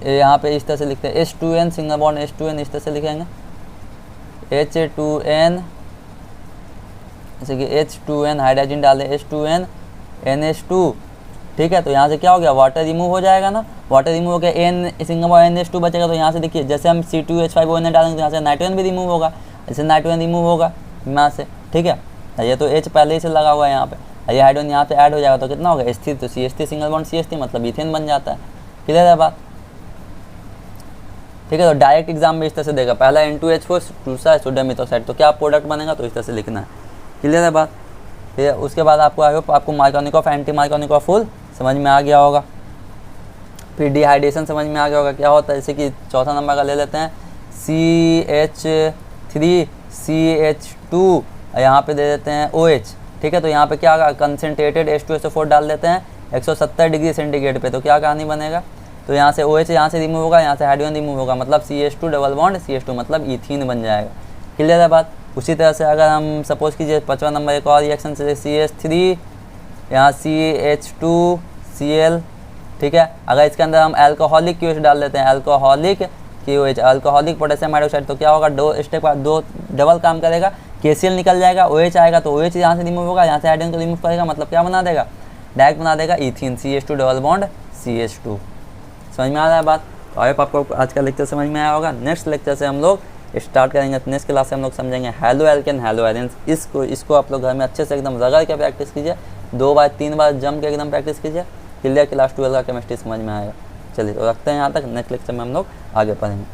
यहाँ पे इस तरह से लिखते हैं H2N सिंगल बॉन्ड H2N, इस तरह से लिखेंगे H2N, जैसे कि H2N हाइड्रोजन डालें H2N NH2, ठीक है। तो यहाँ से क्या हो गया, वाटर रिमूव हो जाएगा ना, वाटर रिमूव हो गया, N सिंगल बॉन्ड NH2 बचेगा, तो यहाँ से देखिए जैसे हम C2H5ONa डालेंगे तो यहाँ से नाइट्रोजन भी रिमूव होगा, जैसे नाइट्रोजन रिमूव होगा यहाँ से, ठीक है। ये तो H पहले ही से लगा हुआ है यहाँ पे, ये हाइड्रोजन यहाँ पे ऐड हो जाएगा तो कितना होगा H3, तो CH3 सिंगल बॉन्ड CH3, मतलब इथेन बन जाता है। क्लियर है बात, ठीक है। तो डायरेक्ट एग्जाम में इस तरह से देगा, पहला N2H4, दूसरा सोडियम इथॉक्साइड, तो क्या प्रोडक्ट बनेगा, तो इस तरह से लिखना है। क्लियर है बात। फिर उसके बाद आपको आई होप आपको मार्कोनिकॉफ एंटी मार्कोनिकॉफ फुल समझ में आ गया होगा। फिर डिहाइड्रेशन समझ में आ गया होगा क्या होता है, जैसे कि चौथा नंबर का ले लेते हैं CH3 CH2, यहाँ पे दे देते हैं OH, ठीक है। तो यहाँ पे क्या कंसनट्रेटेड H2SO4 डाल देते हैं 170 डिग्री सेंटीग्रेड पे, तो क्या कहानी बनेगा, तो यहाँ से OH यहाँ से रिमूव होगा, यहाँ से हाइड्रोजन रिमूव होगा, मतलब CH2 डबल बॉन्ड CH2, मतलब इथीन बन जाएगा। क्लियर है बात। उसी तरह से अगर हम सपोज कीजिए 5वां नंबर एक और रिएक्शन से CH3 यहाँ CH2Cl, ठीक है। अगर इसके अंदर हम अल्कोहलिक QH डाल देते हैं, alcoholic QH, alcoholic potassium hydroxide, तो क्या होगा, 2 स्टेप बाद 2 डबल काम करेगा, KCl निकल जाएगा, OH आएगा, तो OH यहाँ से रिमूव होगा, यहाँ से हाइड्रोजन को रिमूव करेगा, मतलब क्या बना देगा, डायरेक्ट बना देगा ethene, CH2 double bond CH2। समझ में आ रहा है बात। तो आई होप आपको आज का लेक्चर समझ में आया होगा। नेक्स्ट लेक्चर से हम लोग स्टार्ट करेंगे, नेक्स्ट क्लास से हम लोग समझेंगे हैलो एल्केन हैलो एरेंस। इसको आप लोग घर में अच्छे से एकदम रगड़ के प्रैक्टिस कीजिए, 2 बार 3 बार जम के एकदम प्रैक्टिस कीजिए, क्लियर क्लास 12 का केमिस्ट्री समझ में आएगा। चलिए तो रखते हैं यहाँ तक, नेक्स्ट लेक्चर में हम लोग आगे पढ़ेंगे।